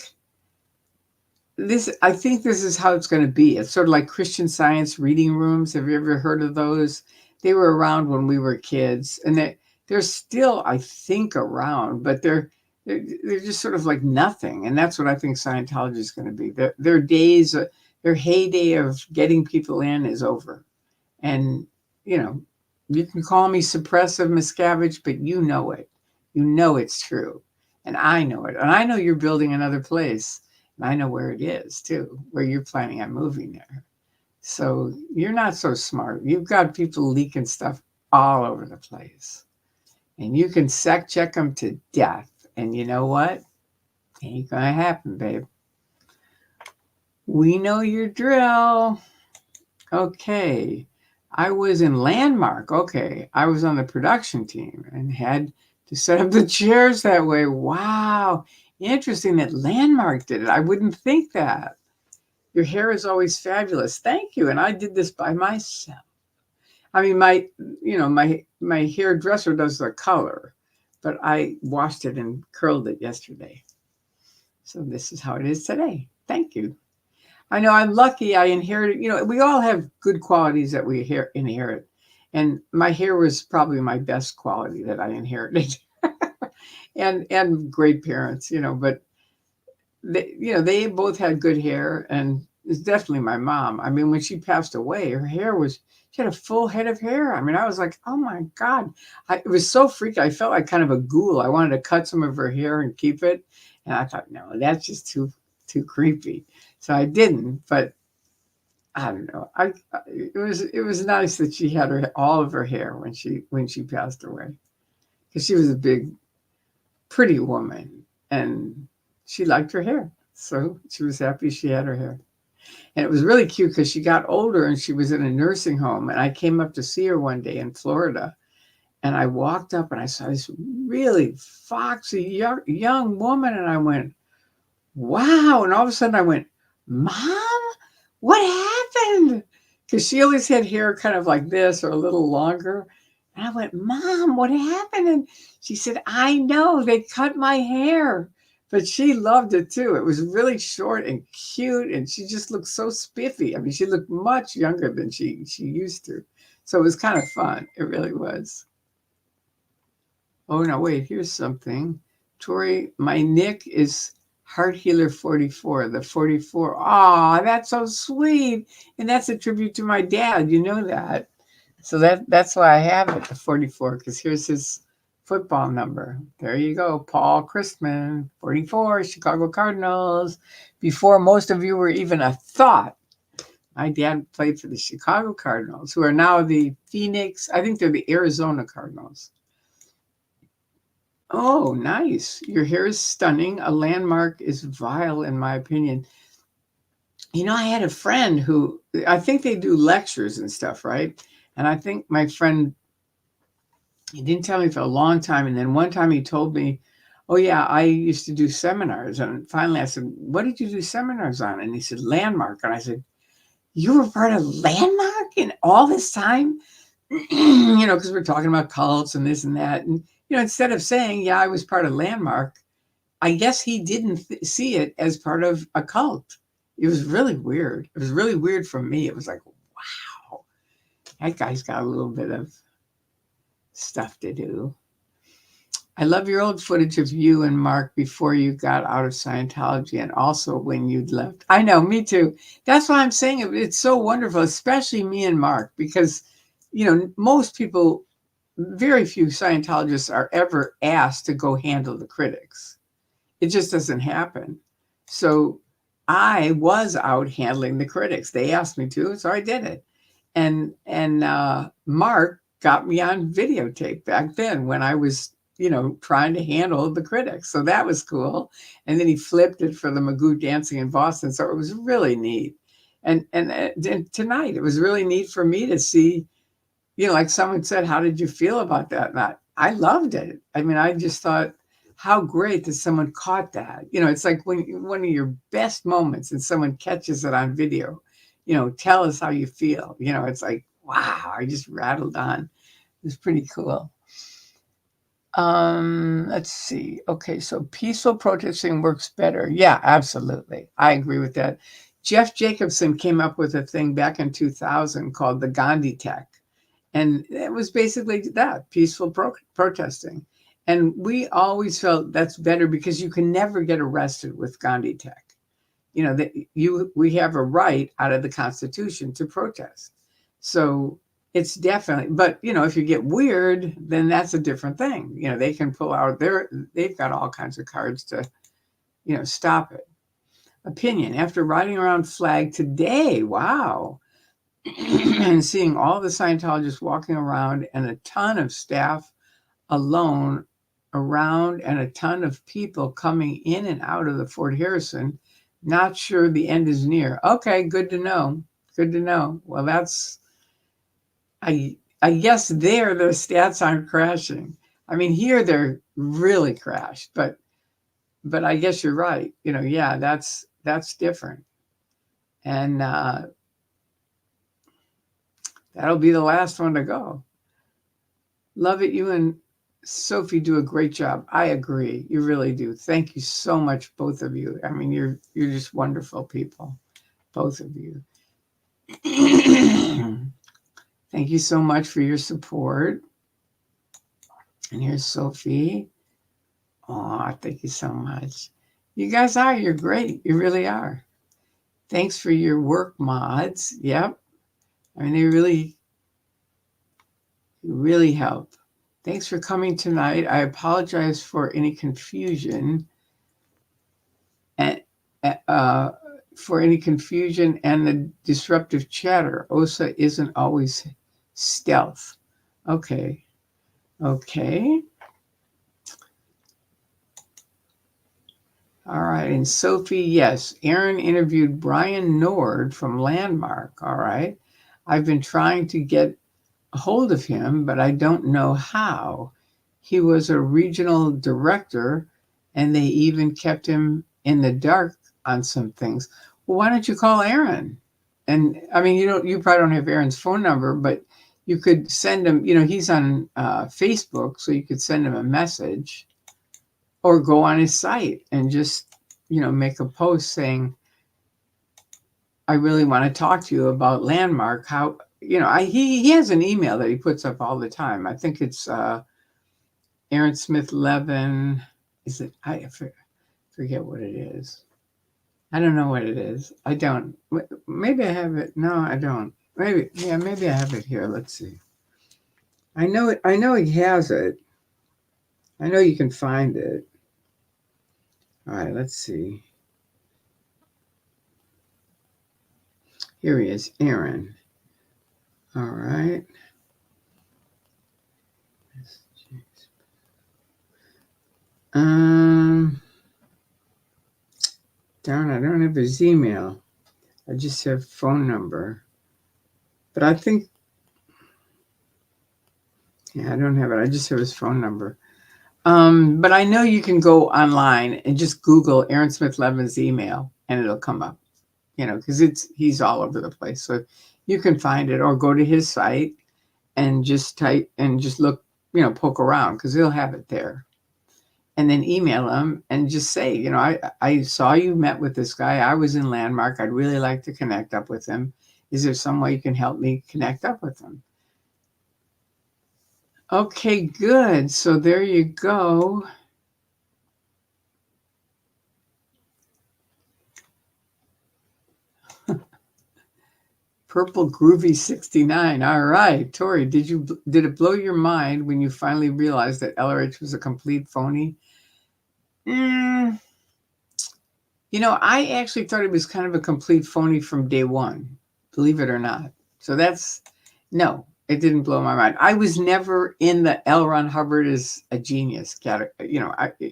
this. I think this is how it's going to be. It's sort of like Christian Science reading rooms. Have you ever heard of those? They were around when we were kids, and they're still, I think, around, but they're just sort of like nothing. And that's what I think Scientology is going to be. Their days, their heyday of getting people in is over. And, you can call me suppressive Miscavige, but you know it. You know it's true. And I know it. And I know you're building another place. And I know where it is, too, where you're planning on moving there. So you're not so smart. You've got people leaking stuff all over the place. And you can check them to death. And you know what? Ain't going to happen, babe. We know your drill. Okay. I was in Landmark. Okay. I was on the production team and had to set up the chairs that way. Wow. Interesting that Landmark did it. I wouldn't think that. Your hair is always fabulous. Thank you. And I did this by myself. I mean, my hairdresser does the color, but I washed it and curled it yesterday. So this is how it is today. Thank you. I know I'm lucky I inherited, we all have good qualities that we inherit. And my hair was probably my best quality that I inherited. and great parents, but they both had good hair, and It's definitely my mom. I mean, when she passed away, her hair was, she had a full head of hair. I mean, I was like, oh my God. It was so freaky. I felt like kind of a ghoul. I wanted to cut some of her hair and keep it. And I thought, no, that's just too creepy. So I didn't, but I don't know. It was nice that she had all of her hair when she passed away, because she was a big, pretty woman, and she liked her hair. So she was happy she had her hair. And it was really cute because she got older and she was in a nursing home. And I came up to see her one day in Florida. And I walked up and I saw this really foxy young woman. And I went, wow. And all of a sudden I went, Mom, what happened? Because she always had hair kind of like this or a little longer. And I went, Mom, what happened? And she said, I know, they cut my hair. But she loved it too. It was really short and cute. And she just looked so spiffy. I mean, she looked much younger than she used to. So it was kind of fun. It really was. Oh, no, wait, here's something. Tori, my nick is Heart Healer 44, the 44. Oh, that's so sweet. And that's a tribute to my dad. You know that. So that's why I have it, the 44, because here's his football number. There you go. Paul Christman, 44, Chicago Cardinals. Before most of you were even a thought, my dad played for the Chicago Cardinals, who are now the Phoenix, I think they're the Arizona Cardinals. Oh, nice. Your hair is stunning. A landmark is vile, in my opinion. You know, I had a friend who, I think they do lectures and stuff, right? And I think my friend, he didn't tell me for a long time. And then one time he told me, oh, yeah, I used to do seminars. And finally I said, what did you do seminars on? And he said, Landmark. And I said, you were part of Landmark in all this time? You know, because we're talking about cults and this and that. And, you know, instead of saying, yeah, I was part of Landmark, I guess he didn't see it as part of a cult. It was really weird. It was really weird for me. It was like, wow, that guy's got a little bit of stuff to do. I love your old footage of you and Mark before you got out of Scientology and also when you'd left. I know, me too. That's why I'm saying it's so wonderful, especially me and Mark, because, you know, most people, very few Scientologists are ever asked to go handle the critics. It just doesn't happen. So I was out handling the critics. They asked me to, so I did it. And Mark got me on videotape back then when I was, you know, trying to handle the critics. So that was cool. And then he flipped it for the Magoo dancing in Boston. So it was really neat. And tonight it was really neat for me to see, you know, like someone said, how did you feel about that? And I loved it. I mean, I just thought, how great that someone caught that. You know, it's like when one of your best moments and someone catches it on video, you know, tell us how you feel. You know, it's like, wow, I just rattled on. It was pretty cool. Let's see. Okay, so peaceful protesting works better. Yeah, absolutely. I agree with that. Jeff Jacobson came up with a thing back in 2000 called the Gandhi Tech. And it was basically that, peaceful protesting. And we always felt that's better because you can never get arrested with Gandhi Tech. You know, that we have a right out of the Constitution to protest. So it's definitely, but you know, if you get weird, then that's a different thing. You know, they can pull out they've got all kinds of cards to, you know, stop it. Opinion. After riding around Flag today, wow. And seeing all the Scientologists walking around and a ton of staff alone around and a ton of people coming in and out of the Fort Harrison, not sure the end is near. Okay, good to know. Good to know. Well, I guess there the stats aren't crashing. I mean, here they're really crashed, but I guess you're right. You know, yeah, that's different. And that'll be the last one to go. Love it. You and Sophie do a great job. I agree. You really do. Thank you so much, both of you. I mean, you're just wonderful people, both of you. Thank you so much for your support. And here's Sophie. Oh, thank you so much. You guys you're great. You really are. Thanks for your work, mods. Yep. I mean, they really help. Thanks for coming tonight. I apologize for any confusion and the disruptive chatter. OSA isn't always stealth. Okay. Okay. All right. And Sophie, yes, Aaron interviewed Brian Nord from Landmark. All right. I've been trying to get a hold of him, but I don't know how. He was a regional director, and they even kept him in the dark on some things. Well, why don't you call Aaron? And I mean, you probably don't have Aaron's phone number, but you could send him, he's on Facebook, so you could send him a message or go on his site and just, make a post saying, I really want to talk to you about Landmark. How, he has an email that he puts up all the time. I think it's Aaron Smith Levin. Is it? I forget what it is. I don't know what it is. I don't. Maybe I have it. No, I don't. Maybe I have it here. Let's see. I know it. I know he has it. I know you can find it. All right, let's see. Here he is, Aaron. All right. Darn, I don't have his email. I just have phone number. But I think, I don't have it. I just have his phone number. But I know you can go online and just Google Aaron Smith Levin's email and it'll come up, because he's all over the place. So you can find it or go to his site and just type and just look, poke around because he'll have it there. And then email him and just say, I saw you met with this guy. I was in Landmark. I'd really like to connect up with him. Is there some way you can help me connect up with him? Okay, good. So there you go. Purple Groovy 69. All right, Tori, did it blow your mind when you finally realized that LRH was a complete phony? I actually thought it was kind of a complete phony from day one, believe it or not. So no, it didn't blow my mind. I was never in the L. Ron Hubbard is a genius category.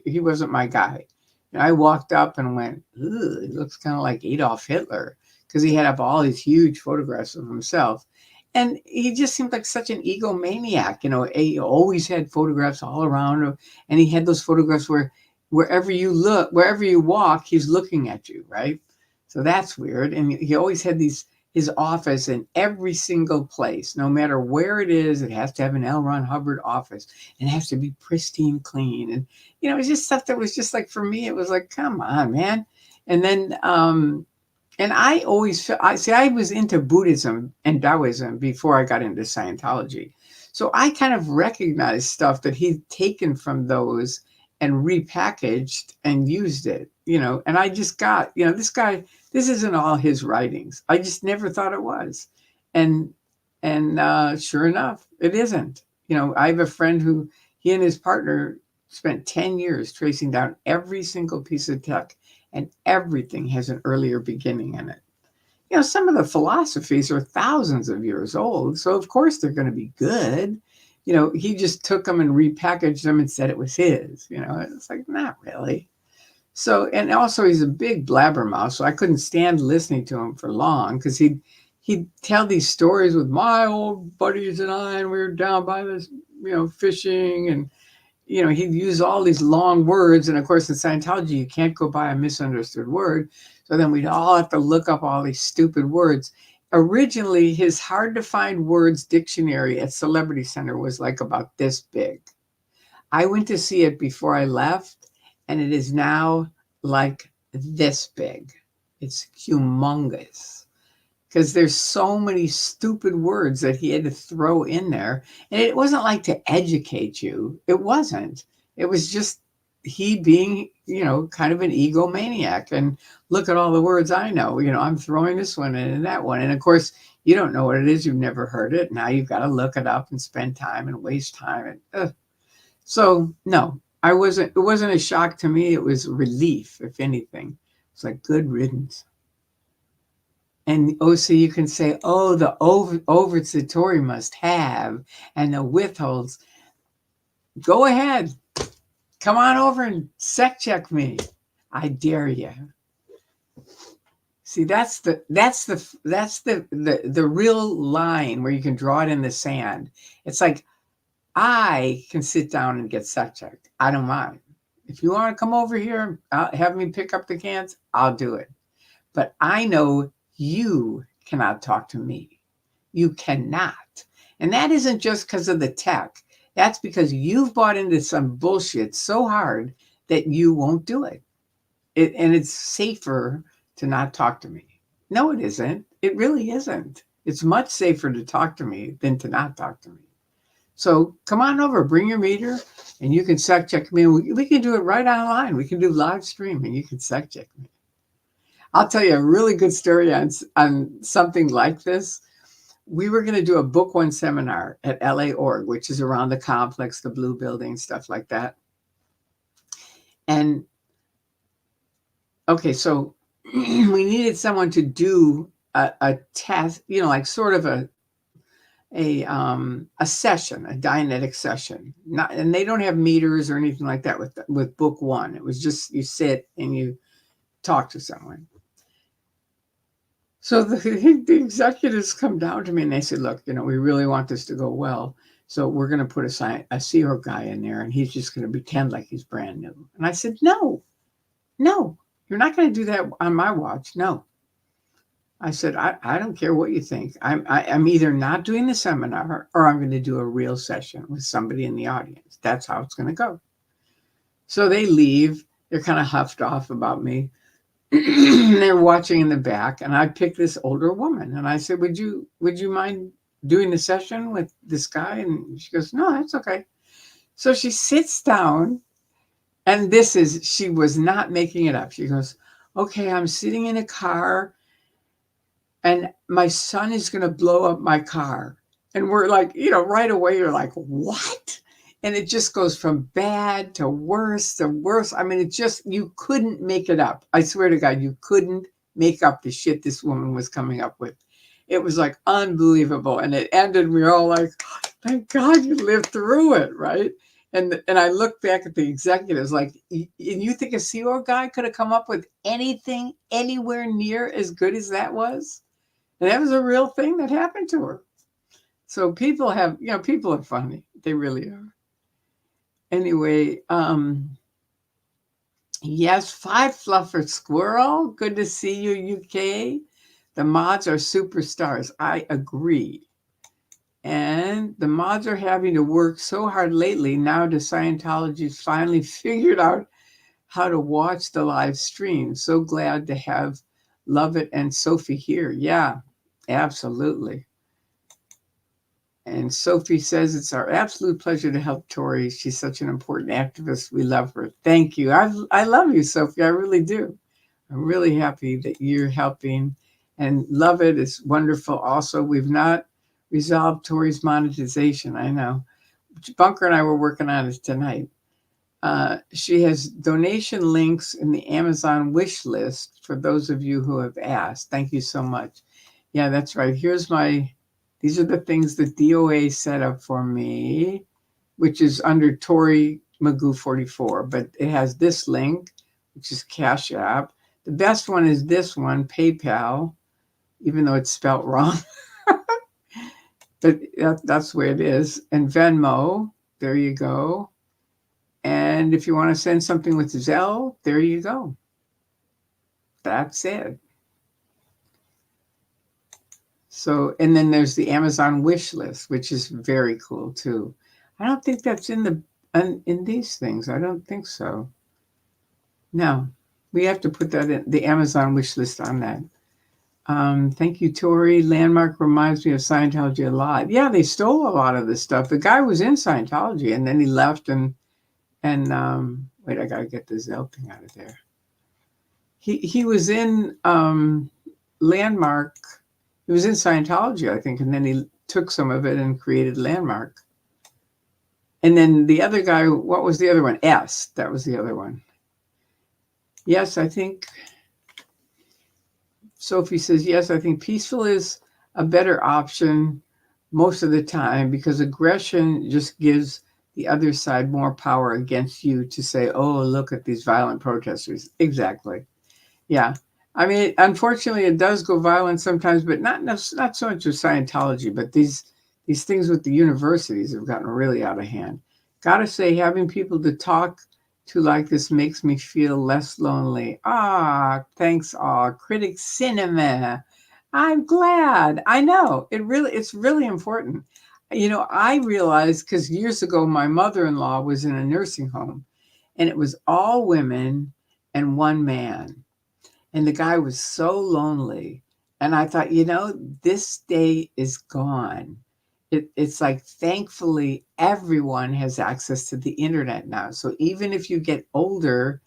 He wasn't my guy. I walked up and went, ooh, he looks kind of like Adolf Hitler because he had up all these huge photographs of himself. And he just seemed like such an egomaniac. He always had photographs all around him. And he had those photographs where wherever you look, wherever you walk, he's looking at you, right? So that's weird. And he always had his office in every single place, no matter where it is. It has to have an L. Ron Hubbard office. And it has to be pristine clean. And, it's just stuff that was just like, for me, it was like, come on, man. And then, and I always I was into Buddhism and Taoism before I got into Scientology. So I kind of recognized stuff that he'd taken from those and repackaged and used it, and I just got, this guy, this isn't all his writings. I just never thought it was. And sure enough, it isn't. I have a friend who he and his partner spent 10 years tracing down every single piece of tech, and everything has an earlier beginning in it. Some of the philosophies are thousands of years old, so of course they're going to be good. He just took them and repackaged them and said it was his. It's like, not really. So, and also he's a big blabbermouth, so I couldn't stand listening to him for long because he'd tell these stories with my old buddies and I, and we were down by this, fishing, and he'd use all these long words. And of course, in Scientology, you can't go by a misunderstood word. So then we'd all have to look up all these stupid words. Originally, his hard to find words dictionary at Celebrity Center was like about this big. I went to see it before I left, and it is now like this big. It's humongous because there's so many stupid words that he had to throw in there. And it wasn't like to educate you. It wasn't. It was just he being, kind of an egomaniac, and look at all the words I know, I'm throwing this one in and that one. And of course, you don't know what it is. You've never heard it. Now you've got to look it up and spend time and waste time. And, so no, it wasn't a shock to me. It was relief, if anything. It's like good riddance. And so you can say, oh, the overts that Tori must have and the withholds. Go ahead. Come on over and sec check me. I dare you. See, that's the real line where you can draw it in the sand. It's like, I can sit down and get sec checked. I don't mind. If you want to come over here, have me pick up the cans, I'll do it. But I know you cannot talk to me. You cannot. And that isn't just because of the tech. That's because you've bought into some bullshit so hard that you won't do it. And it's safer to not talk to me. No, it isn't. It really isn't. It's much safer to talk to me than to not talk to me. So come on over, bring your meter, and you can sec check me. We can do it right online. We can do live stream, and you can sec check me. I'll tell you a really good story on something like this. We were going to do a book one seminar at LA Org, which is around the complex, the blue building, stuff like that. And okay, so we needed someone to do a test, like sort of a session, a Dianetic session. And they don't have meters or anything like that with book one. It was just you sit and you talk to someone. So the executives come down to me and they said, look, we really want this to go well. So we're going to put a Sea Org guy in there, and he's just going to pretend like he's brand new. And I said, no, you're not going to do that on my watch. No. I said, I don't care what you think. I'm either not doing the seminar or I'm going to do a real session with somebody in the audience. That's how it's going to go. So they leave. They're kind of huffed off about me. They're watching in the back, and I picked this older woman, and I said, would you mind doing the session with this guy? And she goes, no, that's okay. So she sits down, and she was not making it up. She goes, okay, I'm sitting in a car, and my son is going to blow up my car. And we're like, right away, you're like, what? And it just goes from bad to worse to worse. I mean, you couldn't make it up. I swear to God, you couldn't make up the shit this woman was coming up with. It was like unbelievable. And it ended, we were all like, thank God you lived through it, right? And I look back at the executives like, and you think a Sea Org guy could have come up with anything anywhere near as good as that was? And that was a real thing that happened to her. So people are funny. They really are. Anyway, yes, 5 Fluffer Squirrel. Good to see you, UK. The mods are superstars. I agree. And the mods are having to work so hard lately. Now the Scientology's finally figured out how to watch the live stream. So glad to have Lovett and Sophie here. Yeah, absolutely. And Sophie says, it's our absolute pleasure to help Tori. She's such an important activist. We love her. Thank you. I love you, Sophie. I really do. I'm really happy that you're helping. And love it. It's wonderful. Also, we've not resolved Tori's monetization. I know. Bunker and I were working on it tonight. She has donation links in the Amazon wish list for those of you who have asked. Thank you so much. Yeah, that's right. These are the things that DOA set up for me, which is under Tori Magoo 44, but it has this link, which is Cash App. The best one is this one, PayPal, even though it's spelt wrong. But that's the way it is. And Venmo, there you go. And if you want to send something with Zelle, there you go. That's it. So, and then there's the Amazon wish list, which is very cool too. I don't think that's in these things. I don't think so. No, we have to put that in the Amazon wish list on that. Thank you, Tori. Landmark reminds me of Scientology a lot. Yeah, they stole a lot of this stuff. The guy was in Scientology and then he left and Wait, I gotta get the Zell thing out of there. He was in Landmark. He was in Scientology, I think, and then he took some of it and created Landmark. And then the other guy, what was the other one? S. That was the other one. Yes, I think. Sophie says, yes, I think peaceful is a better option most of the time because aggression just gives the other side more power against you to say, oh, look at these violent protesters. Exactly. Yeah. I mean, unfortunately, it does go violent sometimes, but not so much with Scientology, but these things with the universities have gotten really out of hand. Gotta say, having people to talk to like this makes me feel less lonely. Ah, thanks, Critic Cinema. I'm glad. I know it's really important. I realized because years ago my mother-in-law was in a nursing home, and it was all women and one man. And the guy was so lonely. And I thought, this day is gone. It's like, thankfully, everyone has access to the internet now. So even if you get older,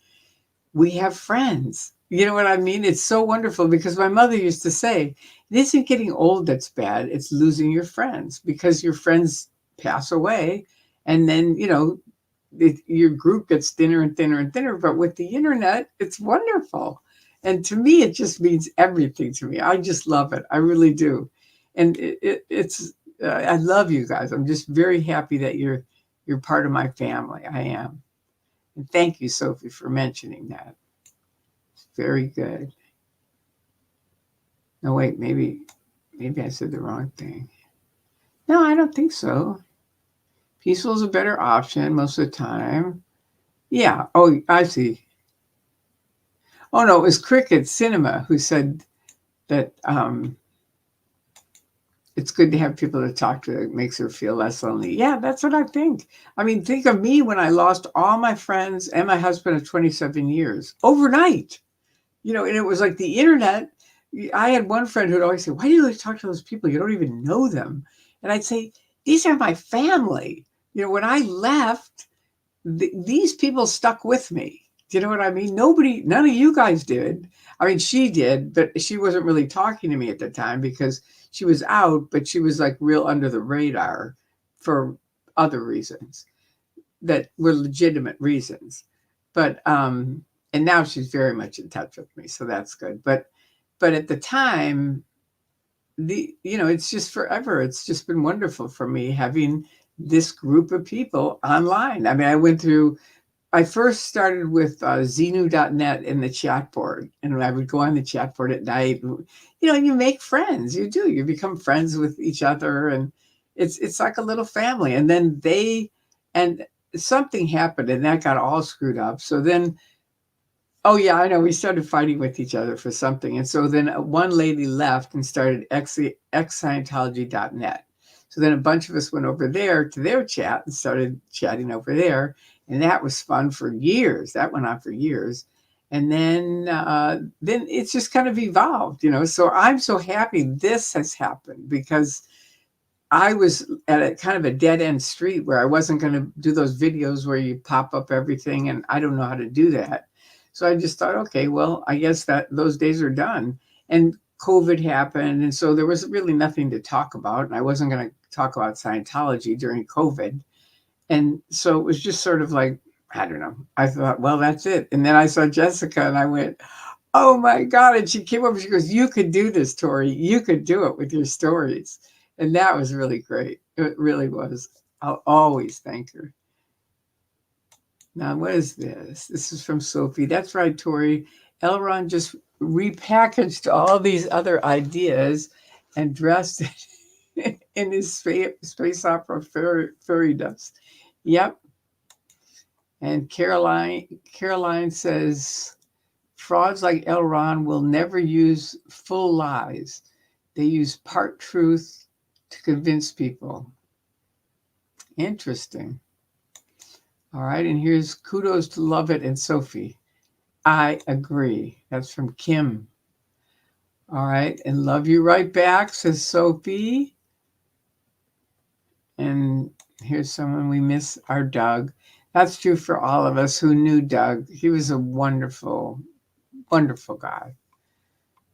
we have friends. You know what I mean? It's so wonderful because my mother used to say, it isn't getting old that's bad. It's losing your friends because your friends pass away. And then, your group gets thinner and thinner and thinner. But with the internet, it's wonderful. And to me, it just means everything to me. I just love it. I really do. And I love you guys. I'm just very happy that you're part of my family. I am. And thank you, Sophie, for mentioning that. It's very good. No, wait, maybe I said the wrong thing. No, I don't think so. Peaceful is a better option most of the time. Yeah. Oh, I see. Oh, no, it was Cricket Cinema who said that it's good to have people to talk to. It makes her feel less lonely. Yeah, that's what I think. I mean, think of me when I lost all my friends and my husband of 27 years overnight. And it was like the internet. I had one friend who'd always say, why do you always talk to those people? You don't even know them. And I'd say, these are my family. When I left, these people stuck with me. Do you know what I mean? None of you guys did. I mean, she did, but she wasn't really talking to me at the time because she was out, but she was like real under the radar for other reasons that were legitimate reasons. But, and now she's very much in touch with me. So that's good. But at the time, it's just forever. It's just been wonderful for me having this group of people online. I mean, I first started with Xenu.net in the chat board, and I would go on the chat board at night. And you make friends. You do. You become friends with each other, and it's like a little family. And then and something happened, and that got all screwed up. So then, oh yeah, I know, we started fighting with each other for something, and so then one lady left and started Scientology.net. So then a bunch of us went over there to their chat and started chatting over there. And that was fun for years. That went on for years. And then it's just kind of evolved, So I'm so happy this has happened because I was at a kind of a dead end street where I wasn't going to do those videos where you pop up everything. And I don't know how to do that. So I just thought, okay, well, I guess that those days are done. And COVID happened. And so there was really nothing to talk about. And I wasn't going to talk about Scientology during COVID. And so it was just sort of like, I don't know. I thought, well, that's it. And then I saw Jessica and I went, oh my God. And she came over, she goes, you could do this, Tori. You could do it with your stories. And that was really great. It really was. I'll always thank her. Now, what is this? This is from Sophie. That's right, Tori. Elron just repackaged all these other ideas and dressed it in his space opera fairy dust. Yep. And Caroline says, frauds like Elron will never use full lies. They use part truth to convince people. Interesting. All right, and here's kudos to Lovett and Sophie. I agree. That's from Kim. All right, and love you right back, says Sophie. And here's someone we miss, our Doug. That's true for all of us who knew Doug. He was a wonderful, wonderful guy.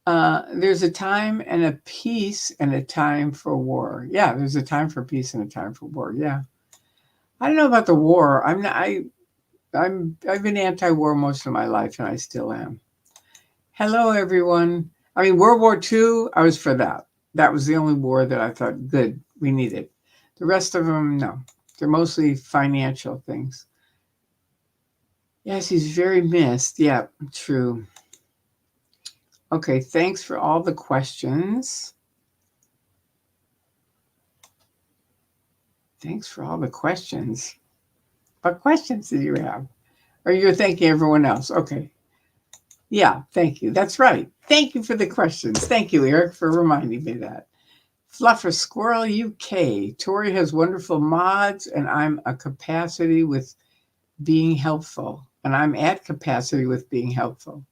There's a time and a peace and a time for war. Yeah, there's a time for peace and a time for war. Yeah. I don't know about the war. I've been anti-war most of my life, and I still am. Hello, everyone. I mean, World War II, I was for that. That was the only war that I thought, good, we need it. The rest of them, no. They're mostly financial things. Yes, he's very missed. Yeah, true. Okay, thanks for all the questions. Thanks for all the questions. What questions did you have? Or you're thanking everyone else? Okay. Yeah, thank you. That's right. Thank you for the questions. Thank you, Eric, for reminding me that. Fluffer Squirrel UK. Tori has wonderful mods, and I'm a capacity with being helpful. And I'm at capacity with being helpful,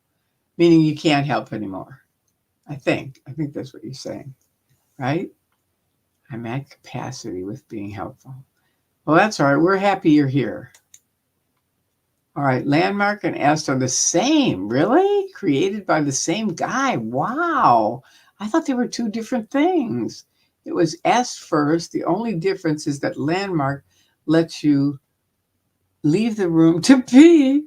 meaning you can't help anymore. I think that's what you're saying, right? I'm at capacity with being helpful. Well, that's all right. We're happy you're here. All right. Landmark and Est are the same. Really? Created by the same guy. Wow. I thought they were two different things. It was Est first. The only difference is that Landmark lets you leave the room to pee,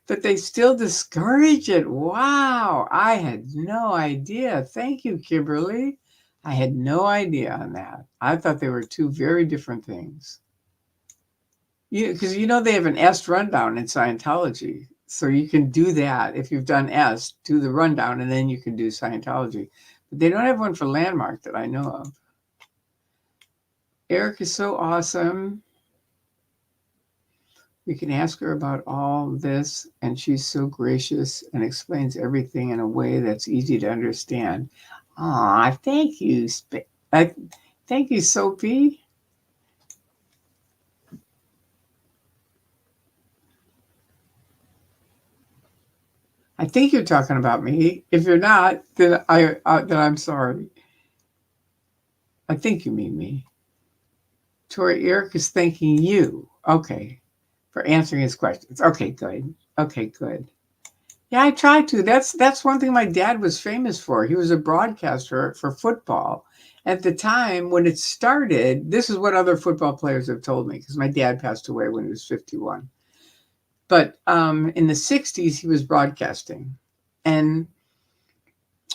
but they still discourage it. Wow. I had no idea. Thank you, Kimberly. I had no idea on that. I thought they were two very different things. Because they have an Est rundown in Scientology. So you can do that. If you've done Est, do the rundown, and then you can do Scientology. But they don't have one for Landmark that I know of. Eric is so awesome. We can ask her about all this, and she's so gracious and explains everything in a way that's easy to understand. Aw, thank you. Thank you, Sophie. I think you're talking about me. If you're not, then I'm sorry. I think you mean me. Tori, Eric is thanking you. Okay, for answering his questions. Okay, good. Okay, good. Yeah, I tried to. That's one thing my dad was famous for. He was a broadcaster for football. At the time when it started, this is what other football players have told me, because my dad passed away when he was 51. But in the 60s, he was broadcasting. And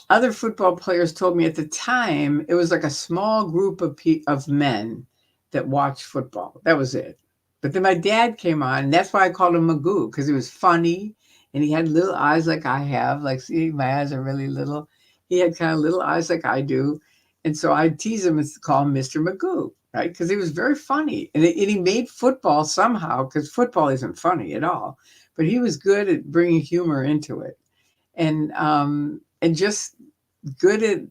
other football players told me at the time, it was like a small group of men that watched football. That was it. But then my dad came on, and that's why I called him Magoo, because he was funny, and he had little eyes like I have. Like, see, my eyes are really little. He had kind of little eyes like I do. And so I'd tease him and call him Mr. Magoo, right? Because he was very funny. And he made football somehow, because football isn't funny at all. But he was good at bringing humor into it. And just good at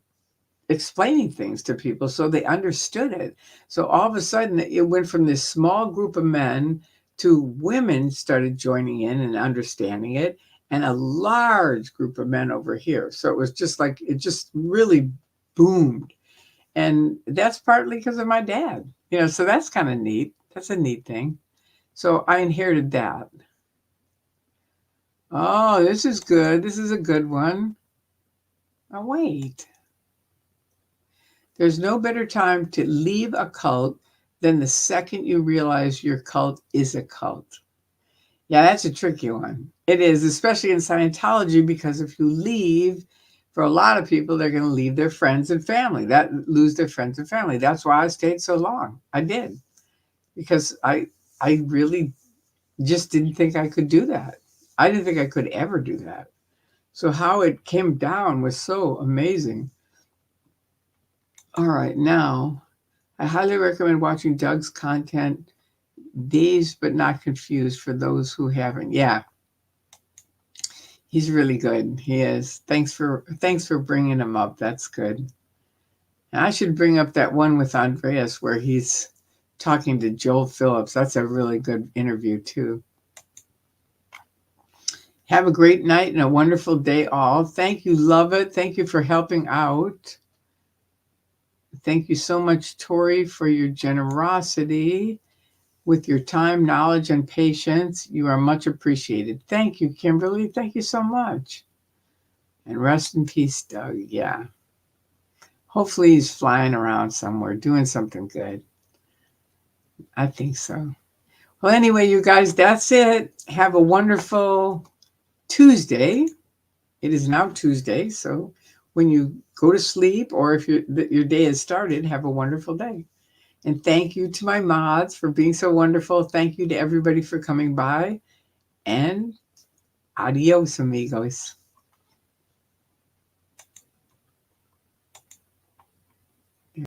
explaining things to people so they understood it. So all of a sudden, it went from this small group of men to women started joining in and understanding it, and a large group of men over here. So it was just like, it just really boomed. And that's partly because of my dad, so that's kind of neat. That's a neat thing. So I inherited that. Oh, this is good. This is a good one. Oh, wait. There's no better time to leave a cult than the second you realize your cult is a cult. Yeah, that's a tricky one. It is, especially in Scientology, because if you leave, for a lot of people, they're going to leave their friends and family. Lose their friends and family. That's why I stayed so long. I did. Because I really just didn't think I could do that. I didn't think I could ever do that. So how it came down was so amazing. All right, now, I highly recommend watching Doug's content, Dazed but Not Confused, for those who haven't. Yeah, he's really good. He is. Thanks for bringing him up. That's good. And I should bring up that one with Andreas where he's talking to Joel Phillips. That's a really good interview too. Have a great night and a wonderful day all. Thank you, love it. Thank you for helping out. Thank you so much, Tori, for your generosity. with your time, knowledge, and patience. You are much appreciated. Thank you, Kimberly. Thank you so much. And rest in peace, Doug. Yeah. Hopefully he's flying around somewhere doing something good. I think so. Well, anyway, you guys, that's it. Have a wonderful Tuesday. It is now Tuesday, so when you go to sleep or if your day has started, have a wonderful day. And thank you to my mods for being so wonderful. Thank you to everybody for coming by. And adios, amigos.